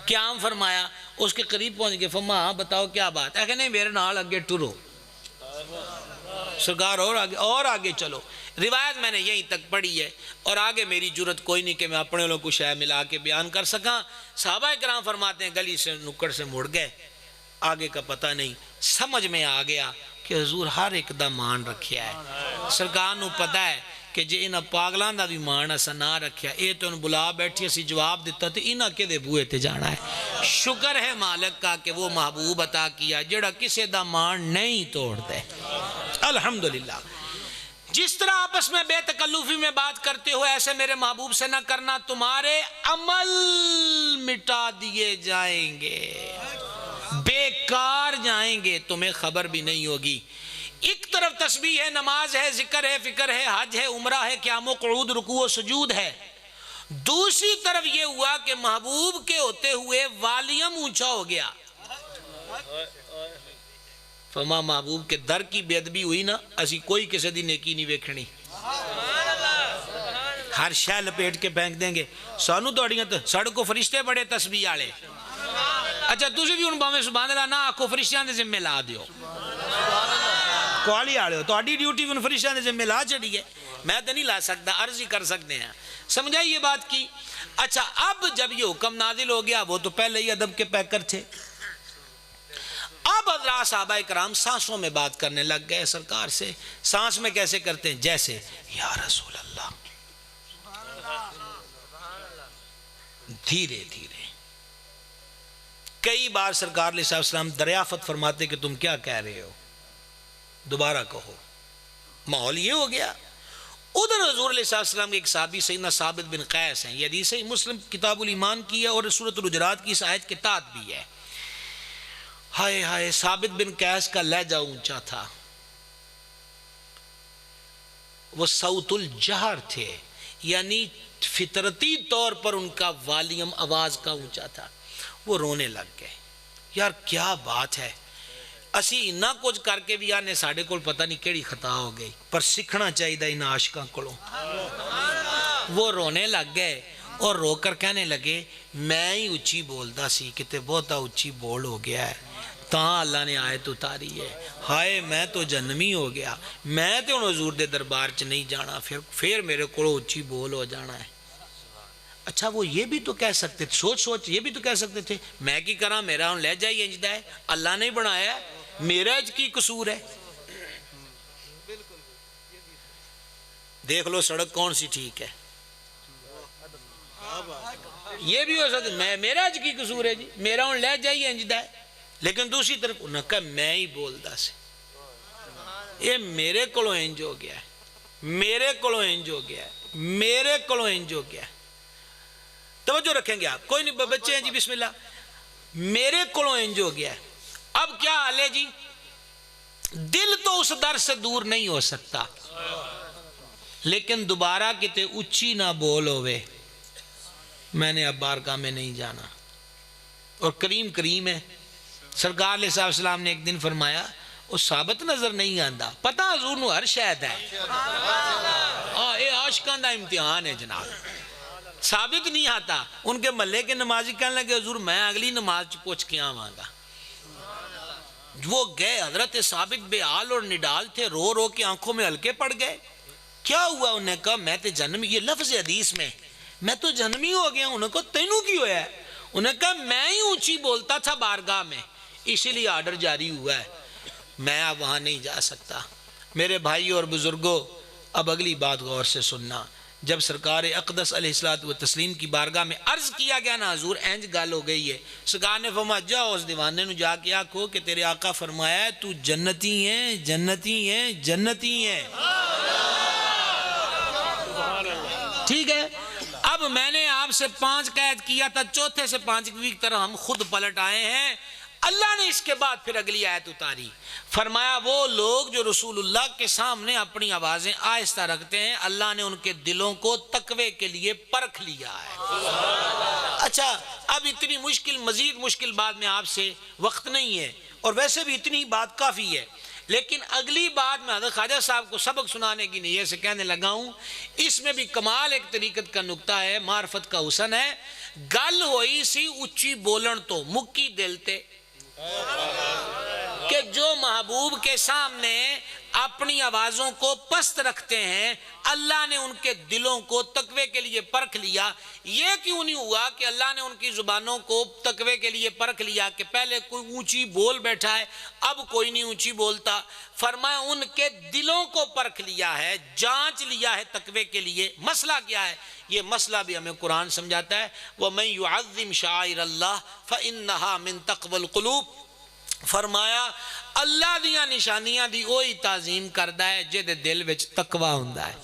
قیام فرمایا، اس کے قریب پہنچ گئے. فرمایا ہاں بتاؤ کیا بات ہے؟ کہ نہیں میرے نال آگے ٹرو. سرکار اور آگے چلو. روایت میں نے یہیں تک پڑھی ہے اور آگے میری جرت کوئی نہیں کہ میں اپنے لوگوں کو شے ملا کے بیان کر سکاں. صحابہ کرام فرماتے ہیں گلی سے نکڑ سے مڑ گئے، آگے کا پتہ نہیں. سمجھ میں آ گیا کہ حضور ہر ایک دا مان رکھیا ہے. سرکار نو پتہ ہے کہ جے انہاں پاگلان دا بھی مان اسا نہ رکھیا، اے تو ان بلا بیٹھی اسی جواب دیتا تو انہاں کے دے بوئے تے جانا ہے. شکر ہے مالک کا کہ وہ محبوب عطا کیا جڑا کسے دا مان نہیں توڑ دے. الحمدللہ. جس طرح آپس میں بے تکلفی میں بات کرتے ہو ایسے میرے محبوب سے نہ کرنا، تمہارے عمل مٹا دیے جائیں گے، بیکار جائیں گے، تمہیں خبر بھی نہیں ہوگی. ایک طرف تسبیح ہے، نماز ہے، ذکر ہے، فکر ہے، حج ہے، عمرہ ہے، قیام و قعود، رکوع و سجود ہے. دوسری طرف یہ ہوا کہ محبوب کے ہوتے ہوئے والیم اونچا ہو گیا. فرما محبوب کے در کی بے ادبی ہوئی نا، اسی کوئی کسی دی نیکی نہیں ویکھنی، ہر شے لپیٹ کے پھینک دیں گے. سانو توڑیاں تو ساڑھے کو فرشتے بڑے تسبیح آلے. اچھا تسی بھی ان باویں سبحان اللہ نہ آکھو، فرشتیاں دے ذمہ لا دیو. کولی آڑے ہو تو آڈی ڈیوٹی بھی ان فرشتیاں دے ذمہ لا چڑی ہے. میں تو نہیں لا سکتا، عرض ہی کر سکتے ہیں. سمجھائی یہ بات کی؟ اچھا اب جب یہ حکم نازل ہو گیا، وہ تو پہلے ہی ادب کے پیکر تھے. اب حضرات صحابہ کرام سانسوں میں بات کرنے لگ گئے سرکار سے. سانس میں کیسے کرتے ہیں؟ جیسے یا رسول اللہ، دھیرے دھیرے. کئی بار سرکار علیہ السلام دریافت فرماتے کہ تم کیا کہہ رہے ہو، دوبارہ کہو. ماحول یہ ہو گیا. ادھر حضور علیہ السلام کے ایک صحابی سیدنا ثابت بن قیس ہیں. یہ حدیث مسلم کتاب الایمان کی ہے اور سورۃ الحجرات کی اس آیت کے تحت بھی ہے. ہائے ہائے، ثابت بن قیس کا لہجہ اونچا تھا. وہ صوت الجہر تھے، یعنی فطرتی طور پر ان کا والیم آواز کا اونچا تھا. وہ رونے لگ گئے. یار کیا بات ہے، اسی انہ کچھ کر کے بھی آنے ساڑھے کو پتہ نہیں کیڑی خطا ہو گئی، پر سکھنا چاہیے ان عاشقاں کولوں. وہ رونے لگ گئے اور رو کر کہنے لگے میں ہی اچھی بولدا سی، کتے بہتا اچھی بول ہو گیا ہے، تاں اللہ نے آیت اتاری ہے. ہائے میں تو جنمی ہو گیا، میں تو ان حضور دے دربار چ نہیں جانا، پھر میرے کو اچھی بول ہو جانا ہے. اچھا وہ یہ بھی تو کہہ سکتے تھے، سوچ یہ بھی تو کہہ سکتے تھے میں کی کراں، میرا ہن لہجہ ہی انجدا ہے، اللہ نے بنایا ہے، میرا اج کی قصور ہے. دیکھ لو سڑک کون سی ٹھیک ہے. یہ بھی ہو سکتا میرا اج کی قصور ہے جی، میرا ہن لہجہ ہی انجدا ہے. لیکن دوسری طرف انہوں نے کہا میں ہی بولدا سی، یہ میرے کولوں انج ہو گیا ہے، میرے کولوں انج ہو گیا ہے، میرے کولوں انج ہو گیا ہے. توجہ رکھیں گے آپ، کوئی نہیں بچے ہیں جی بسم اللہ. میرے کولوں انج ہو گیا ہے. اب کیا حال ہے جی؟ دل تو اس در سے دور نہیں ہو سکتا، لیکن دوبارہ کتے اچھی نہ بول ہوئے میں نے اب بارگاہ میں نہیں جانا. اور کریم ہے. سرکار علیہ السلام نے ایک دن فرمایا وہ ثابت نظر نہیں آندا، پتہ حضور نو ہر شاید ہے، اے عاشقان دا امتحان ہے جناب. ثابت نہیں آتا. ان کے محلے کے نمازی کہنے لگے حضور میں اگلی نماز پوچھ کے آواں گا. وہ گئے، حضرت ثابت بے حال اور نڈال تھے، رو رو کے آنکھوں میں ہلکے پڑ گئے. کیا ہوا؟ انہوں نے کہا میں تے جنمی، یہ لفظ حدیث میں میں تو جنمی ہو گیا. انہوں نے کہا تینوں کی ہویا ہے؟ انہوں نے کہا میں ہی اونچی بولتا تھا بارگاہ میں، اسی لیے آرڈر جاری ہوا ہے، میں اب وہاں نہیں جا سکتا. میرے بھائی اور بزرگوں اب اگلی بات غور سے سننا. جب سرکار اقدس علیہ الصلوۃ والتسلیم کی بارگاہ میں عرض کیا گیا نا حضور اینج گل ہو گئی ہے, سرکار نے فرمایا جاؤ اس دیوانے نو جا کے آکھو کہ تیرے آقا فرمایا ہے تو جنتی ہے جنتی ہے جنتی ہے. ٹھیک ہے, اب میں نے آپ سے 5 قید کیا تھا, چوتھے سے 5ویں کی طرح ہم خود پلٹ آئے ہیں. اللہ نے اس کے بعد پھر اگلی آیت اتاری, فرمایا وہ لوگ جو رسول اللہ کے سامنے اپنی آوازیں آہستہ رکھتے ہیں اللہ نے ان کے دلوں کو تقوی کے لیے پرکھ لیا ہے. اچھا, اب اتنی مشکل, مزید مشکل بات میں آپ سے وقت نہیں ہے, اور ویسے بھی اتنی بات کافی ہے, لیکن اگلی بات میں حضرت خواجہ صاحب کو سبق سنانے کی نیت سے کہنے لگا ہوں. اس میں بھی کمال ایک طریقت کا نکتہ ہے, معرفت کا حسن ہے. گل ہوئی سی اچھی بولن تو مکی دلتے, کہ جو محبوب کے سامنے اپنی آوازوں کو پست رکھتے ہیں اللہ نے ان کے دلوں کو تقوی کے لیے پرکھ لیا. یہ کیوں نہیں ہوا کہ اللہ نے ان کی زبانوں کو تقوی کے لیے پرکھ لیا کہ پہلے کوئی اونچی بول بیٹھا ہے اب کوئی نہیں اونچی بولتا. فرمایا ان کے دلوں کو پرکھ لیا ہے, جانچ لیا ہے تقوی کے لیے. مسئلہ کیا ہے؟ یہ مسئلہ بھی ہمیں قرآن سمجھاتا ہے, وَمَن يُعَظِّمْ شَعَائِرَ اللَّهِ فَإِنَّهَا مِن تَقْوَى الْقُلُوبِ. فرمایا اللہ دیاں نشانیاں دی وہی تعظیم کردا ہے جے دل وچ تقوی ہوندا ہے.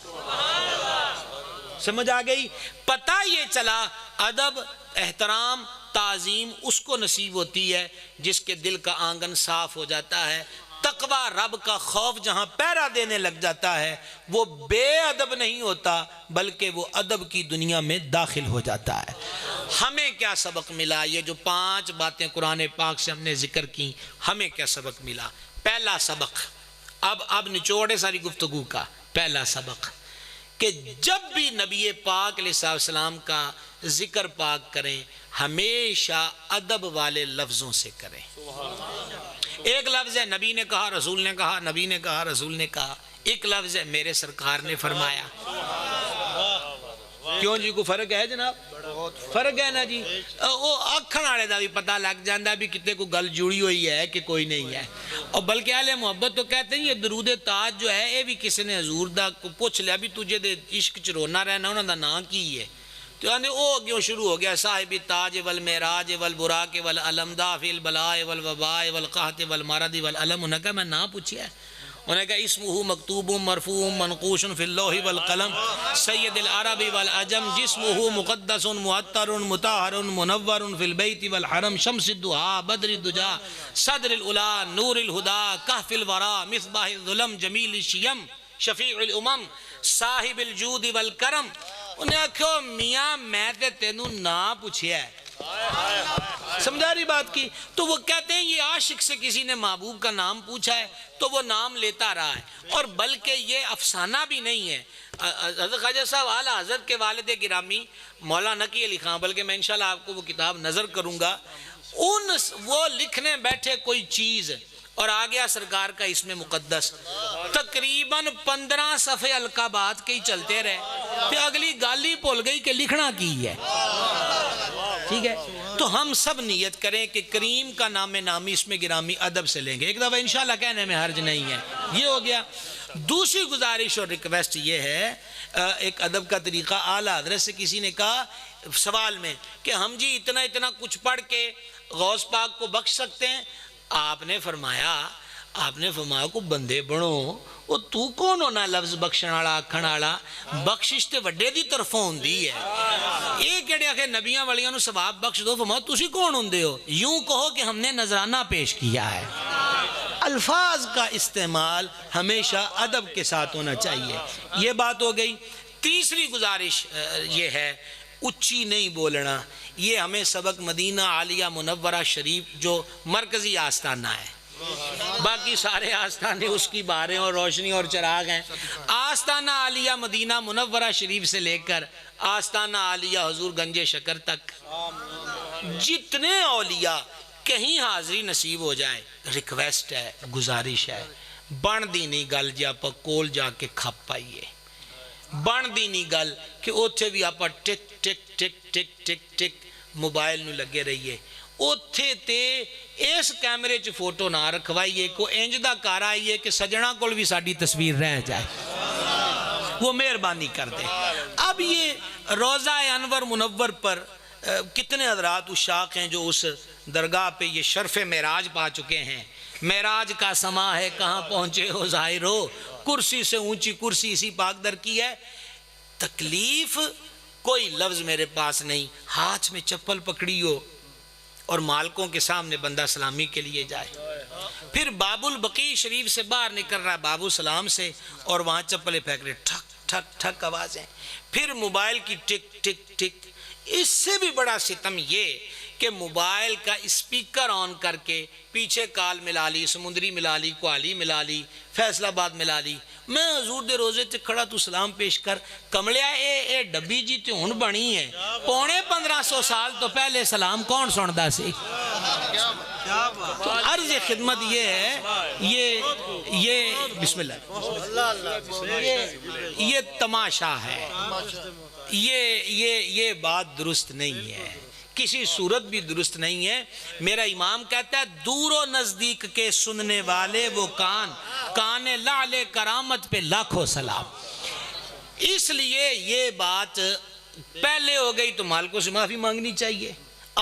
سمجھ آ گئی؟ پتہ یہ چلا ادب, احترام, تعظیم اس کو نصیب ہوتی ہے جس کے دل کا آنگن صاف ہو جاتا ہے. تقوی رب کا خوف جہاں پیرا دینے لگ جاتا ہے وہ بے ادب نہیں ہوتا بلکہ وہ ادب کی دنیا میں داخل ہو جاتا ہے. ہمیں کیا سبق ملا؟ یہ جو 5 باتیں قرآن پاک سے ہم نے ذکر کی, ہمیں کیا سبق ملا؟ پہلا سبق, اب نچوڑے ساری گفتگو کا. پہلا سبق کہ جب بھی نبی پاک علیہ السلام کا ذکر پاک کریں ہمیشہ ادب والے لفظوں سے کریں. ایک لفظ ہے نبی نے کہا رسول نے کہا, نبی نے کہا رسول نے کہا. ایک لفظ ہے میرے سرکار نے فرمایا. کیوں جی, کو فرق ہے جناب؟ فرق ہے نا جی. وہ آکھن والے دا بھی پتہ لگ جاندہ بھی کتے کو گل جڑی ہوئی ہے کہ کوئی نہیں ہے. اور بلکہ اہل محبت تو کہتے ہیں یہ درود تاج جو ہے یہ بھی کسی نے حضور دا کو پوچھ لیا بھی تجھے دے عشق چ رونا رہنا انہوں دا نام کی ہے, تو یعنی وہ اگیوں شروع ہو گیا صاحب تاج والمعراج والبراق والعلمدہ فی البلاء والوباء والقحط والمرض والعلم. انہوں نے کہا میں نام پوچھیا ہے. انہوں نے کہا اسمہ مکتوب مرفوع منقوش فی اللوح والقلم سید العرب والعجم جسمہ مقدس معطر مطہر منور فی البیت والحرم شمس الدہا بدر الدجا صدر العلا نور الہدا کہف الورا مصباح الظلم جمیل الشیم شفیع الامم صاحب الجود والکرم. انہیں کہا میاں میں تے تینوں نہ پوچھیا ہے. سمجھا رہی بات کی؟ تو وہ کہتے ہیں یہ عاشق سے کسی نے محبوب کا نام پوچھا ہے تو وہ نام لیتا رہا ہے. اور بلکہ یہ افسانہ بھی نہیں ہے. حضرت خواجہ صاحب اعلیٰ حضرت کے والد گرامی مولانا نقی علی خان, بلکہ میں انشاءاللہ آپ کو وہ کتاب نظر کروں گا, وہ لکھنے بیٹھے کوئی چیز اور آ گیا سرکار کا اسم مقدس, تقریباً 15 صفحے القابات کے ہی چلتے رہے, پھر اگلی گالی بھول گئی کہ لکھنا کی ہے. ٹھیک ہے, تو ہم سب نیت کریں کہ کریم کا نام نامی اسم گرامی ادب سے لیں گے. ایک دفعہ انشاءاللہ کہنے میں حرج نہیں ہے. یہ ہو گیا. دوسری گزارش اور ریکویسٹ یہ ہے, ایک ادب کا طریقہ اعلیٰ حضرت سے کسی نے کہا سوال میں کہ ہم جی اتنا اتنا کچھ پڑھ کے غوث پاک کو بخش سکتے ہیں؟ آپ نے فرمایا کو بندے بنو, وہ تو کون ہونا لفظ بخشن والا آکھن والا؟ بخشش تے وڈے دی طرفوں ہوندی ہے. یہ کہڑے آخر نبیاں والیاں نو ثواب بخش دو, فرمایا تسی کون ہوندے ہو؟ یوں کہو کہ ہم نے نذرانہ پیش کیا ہے. الفاظ کا استعمال ہمیشہ ادب کے ساتھ ہونا چاہیے. یہ بات ہو گئی. تیسری گزارش یہ ہے اچھی نہیں بولنا. یہ ہمیں سبق مدینہ عالیہ منورہ شریف جو مرکزی آستانہ ہے, باقی سارے آستانے اس کی باریں اور روشنی اور چراغ ہیں. آستانہ عالیہ مدینہ منورہ شریف سے لے کر آستانہ عالیہ حضور گنج شکر تک جتنے اولیاء کہیں حاضری نصیب ہو جائے, ریکویسٹ ہے, گزارش ہے, بن دی نہیں گل جی آپ کول جا کے کھپ پائیے. بن دی نہیں گل کہ اوتھے بھی آپ ٹک ٹک ٹک ٹک ٹک ٹک موبائل نو لگے رہیے. اوتھے تے اس کیمرے چ فوٹو نہ رکھوائیے, کو انج دا کار آئیے کہ سجنا کول بھی ساڈی تصویر رہ جائے. وہ مہربانی کر دے۔ اب یہ روضہ انور منور پر کتنے حضرات عشاق ہیں جو اس درگاہ پہ یہ شرف معراج پا چکے ہیں۔ معراج کا سما ہے کہاں پہنچے ہو ظاہر ہو، کرسی سے اونچی کرسی اسی پاک در کی ہے۔ تکلیف کوئی لفظ میرے پاس نہیں، ہاتھ میں چپل پکڑی ہو اور مالکوں کے سامنے بندہ سلامی کے لیے جائے، پھر باب البقیع شریف سے باہر نکل رہا ہے بابو سلام سے اور وہاں چپلیں پھینک رہے، ٹھک ٹھک ٹھک آوازیں، پھر موبائل کی ٹک ٹک ٹک۔ اس سے بھی بڑا ستم یہ کہ موبائل کا اسپیکر آن کر کے پیچھے کال ملا لی، سمندری ملا لی، کوہلی ملا لی، فیصل آباد ملا لی۔ میں حضور دے روزے تے کھڑا تو سلام پیش کر، کملیا اے ڈبی جی تے ہن بنی ہے، 1500 سال تو پہلے سلام کون سندا سی؟ تو عرض خدمت یہ ہے، یہ بسم اللہ، یہ تماشا ہے، یہ بات درست نہیں ہے، کسی صورت بھی درست نہیں ہے۔ میرا امام کہتا ہے دور و نزدیک کے سننے والے وہ کان لعل کرامت پہ لاکھوں سلام۔ اس لیے یہ بات پہلے ہو گئی تو مالکوں سے معافی مانگنی چاہیے،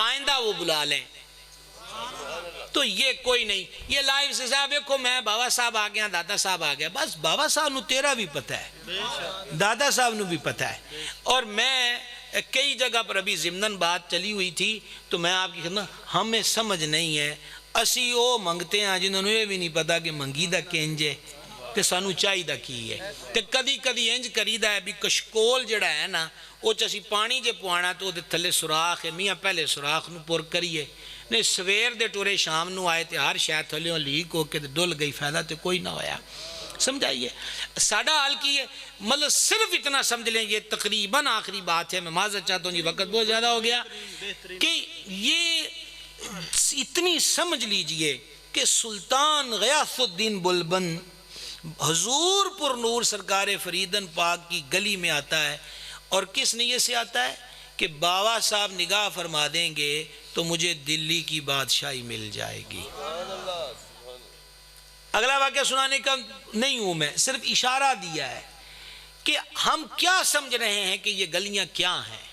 آئندہ وہ بلا لیں۔ تو یہ کوئی نہیں، یہ لائیو سے صاحب دیکھو میں بابا صاحب آ گیا، دادا صاحب آ گیا، بس بابا صاحب نو تیرا بھی پتہ ہے، دادا صاحب نو بھی پتہ ہے۔ اور میں کئی جگہ پر ابھی ضمناً بات چلی ہوئی تھی تو میں آپ کی خدمت، ہمیں سمجھ نہیں ہے، اسی وہ منگتے ہیں جنہوں نے یہ بھی نہیں پتا کہ منگی دا کنج ہے تے سانو چاہی دا کی ہے، تے کدی کدی انج کری دا ہے بھی کشکول جڑا ہے نا وہ چسی پانی جے پوانا تو دے تھلے سوراخ ہے، میاں پہلے سوراخ نو پر کریے، نہیں سویر دے ٹورے شام نو آئے تے ہر شاید تھلیوں لیک ہو کے ڈل گئی، فائدہ تے کوئی نہ ہویا۔ سمجھائیے ساڑھا حال کی ہے، مطلب صرف اتنا سمجھ لیں، یہ تقریباً آخری بات ہے، میں معذرت چاہتا ہوں، یہ وقت بہت زیادہ ہو گیا، کہ یہ اتنی سمجھ لیجئے کہ سلطان غیاث الدین بلبن حضور پر نور سرکار فریدن پاک کی گلی میں آتا ہے، اور کس نیت سے آتا ہے کہ بابا صاحب نگاہ فرما دیں گے تو مجھے دلی کی بادشاہی مل جائے گی۔ اگلا واقعہ سنانے کا نہیں ہوں میں، صرف اشارہ دیا ہے کہ ہم کیا سمجھ رہے ہیں کہ یہ گلیاں کیا ہیں۔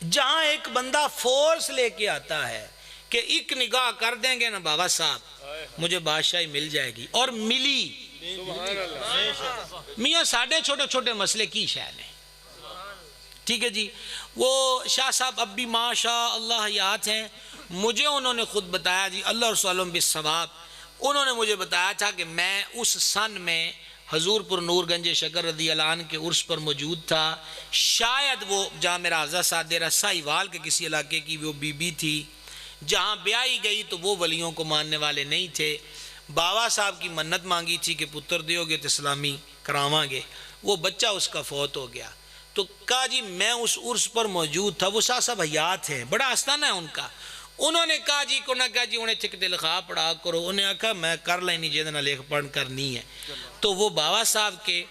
جہاں ایک بندہ فورس لے کے آتا ہے کہ ایک نگاہ کر دیں گے نا بابا صاحب مجھے بادشاہی مل جائے گی، اور ملی۔ میاں ساڑھے چھوٹے چھوٹے مسئلے کی شاید ہیں، ٹھیک ہے جی۔ وہ شاہ صاحب اب بھی ماشاء اللہ یاد ہیں، مجھے انہوں نے خود بتایا جی اللہ رسول بالثواب، انہوں نے مجھے بتایا تھا کہ میں اس سن میں حضور پر نور گنج شکر رضی اللہ عنہ کے عرس پر موجود تھا، شاید وہ جہاں میرا حضرت صادرہ ساہیوال کے کسی علاقے کی وہ بی بی تھی، جہاں بیائی گئی تو وہ ولیوں کو ماننے والے نہیں تھے، بابا صاحب کی منت مانگی تھی کہ پتر دیو گے تو اسلامی کراواں گے، وہ بچہ اس کا فوت ہو گیا، تو کہا جی میں اس عرس پر موجود تھا، وہ شاہ صاحب حیات ہیں، بڑا آستانہ ہے ان کا، انہوں نے کہا جی کونا کہا جی انہیں تھک دل خواہ پڑھا کرو، انہیں کہا میں کر لینی جیدنا لکھ پڑھ کرنی ہے، تو وہ بابا صاحب کے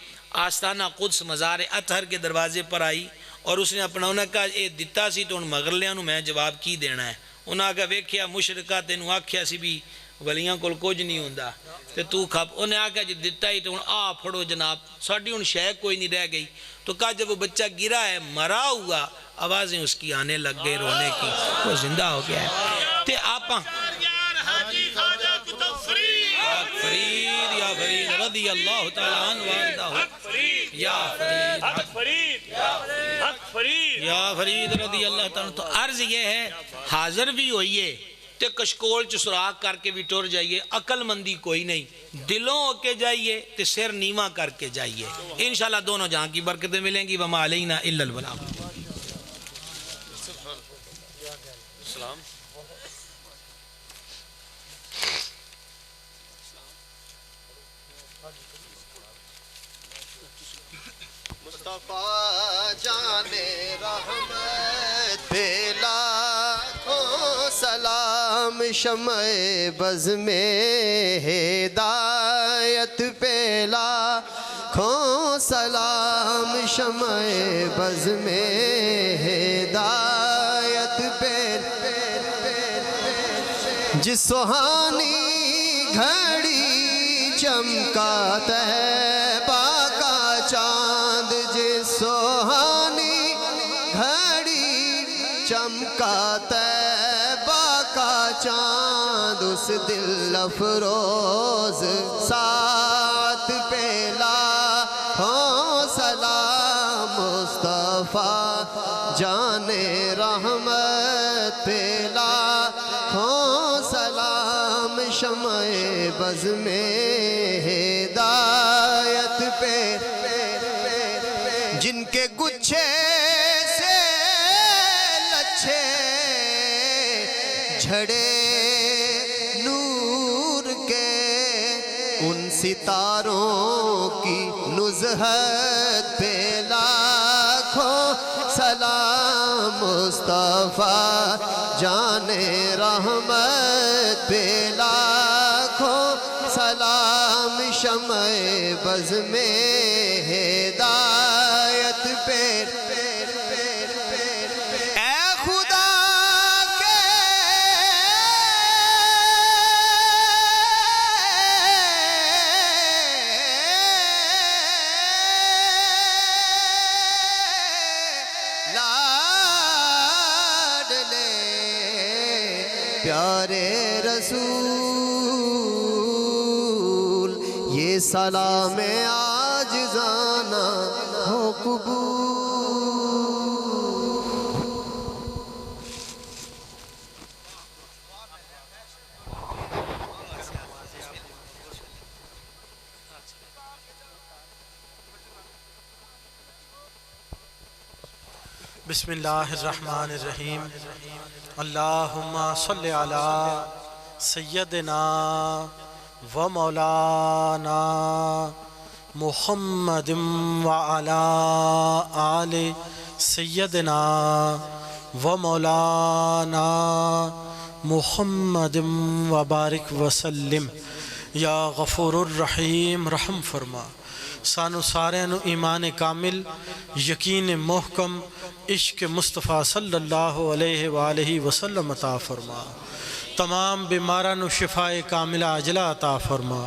آستانہ قدس مزار اطہر کے دروازے پر آئی، اور اس نے اپنا انہیں کہا اے دیتا سی تو ان مغرلیاں نو میں جواب کی دینا ہے، انہاں کہا ویکھیا مشرکہ تینوں آکھیا سی بھی ولیاں کول کچھ نہیں ہوندہ تے تو کھپ، انہیں کہا جی دیتا ہی تو آ پھڑو جناب، ساڑھی ان شے کوئی نہیں رہ گئی، تو کہا جب وہ بچہ گرا ہے مرا ہوا، آوازیں اس کی آنے لگ گئی رونے کی، وہ زندہ ہو گیا ہے۔ تے آپاں فرید یا فرید رضی اللہ تعالیٰ عنہ واردہ یا فرید یا فرید رضی اللہ تعالیٰ عنہ۔ تو عرض یہ ہے حاضر بھی ہوئیے تے کشکول چ سراغ کر کے بھی ٹور جائیے، عقل مندی کوئی نہیں، دلوں ہو کے جائیے تے سر نیواں کر کے جائیے، انشاءاللہ دونوں جہاں کی برکتیں ملیں گی۔ وما علینا الا البلاغ۔ مصطفیٰ جان رحمت پہ لاکھوں سلام، شمع بز میں ہدایت پہ لاکھوں سلام، شمع بز میں ہدایت پہ، جس سہانی گھڑی چمکاتا ہے چمکا طیبہ کا چاند اس دل افروز ساتھ پہ لاکھوں سلام مصطفیٰ جان رحمت پہ لاکھوں سلام شمع بز میں ہدایت پہ جن کے گچھے سے لچھے جھڑے نور کے ان ستاروں کی نزہت پہ لاکھوں سلام مصطفیٰ جان رحمت پہ لاکھوں سلام شمع بز میں ہدایت پہ اے خدا کے لاڈلے پیارے رسول یہ سلام عاجزانہ ہو قبول بسم اللہ الرحمن الرحیم اللہم صلی علی سیدنا و مولانا محمد وعلی آل سیدنا و مولانا محمد وبارک وسلم یا غفور الرحیم رحم فرما سانو سارے نو ایمان کامل یقین محکم عشق مصطفیٰ صلی اللہ علیہ وآلہ وسلم عطا فرما تمام بیمارہ نو شفاء کاملہ عجلہ عطا فرما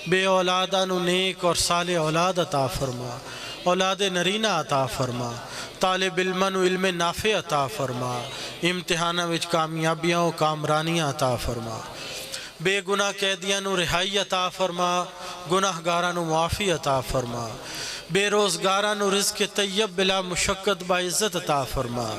بے اولادہ نو نیک اور صالح اولاد عطا فرما اولاد نرینہ عطا فرما طالب علم نو علم نافع عطا فرما امتحانہ وچ کامیابیاں و کامرانیاں عطا فرما بے گناہ قیدیاں نو رہائی عطا فرما گناہ گاراں نو معافی عطا فرما بے روزگاراں نو رزق طیب بلا مشقت باعزت عطا فرما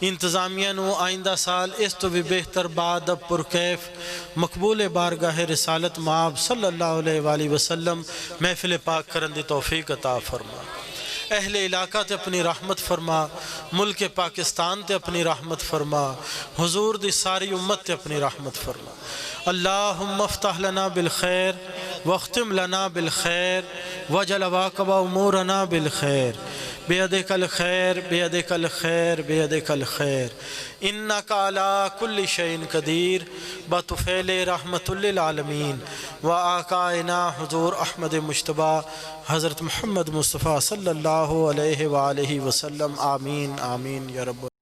انتظامیہ نو آئندہ سال اس تو بھی بہتر بعد اب پرکیف مقبول بارگاہ رسالت مآب صلی اللہ علیہ وآلہ وسلم محفل پاک کرن دی توفیق عطا فرما اہل علاقہ تے اپنی رحمت فرما ملک پاکستان تے اپنی رحمت فرما حضور دی ساری امت تے اپنی رحمت فرما اللہم افتح لنا بالخیر واختم لنا بالخیر وجل واقب امورنا بالخیر بیدک الخیر بیدک الخیر بیدک الخیر انکا علی کل شئین قدیر بطفیل رحمت للعالمین و آقائنا حضور احمد مجتبی حضرت محمد مصطفیٰ صلی اللہ علیہ وآلہ وسلم آمین آمین یا رب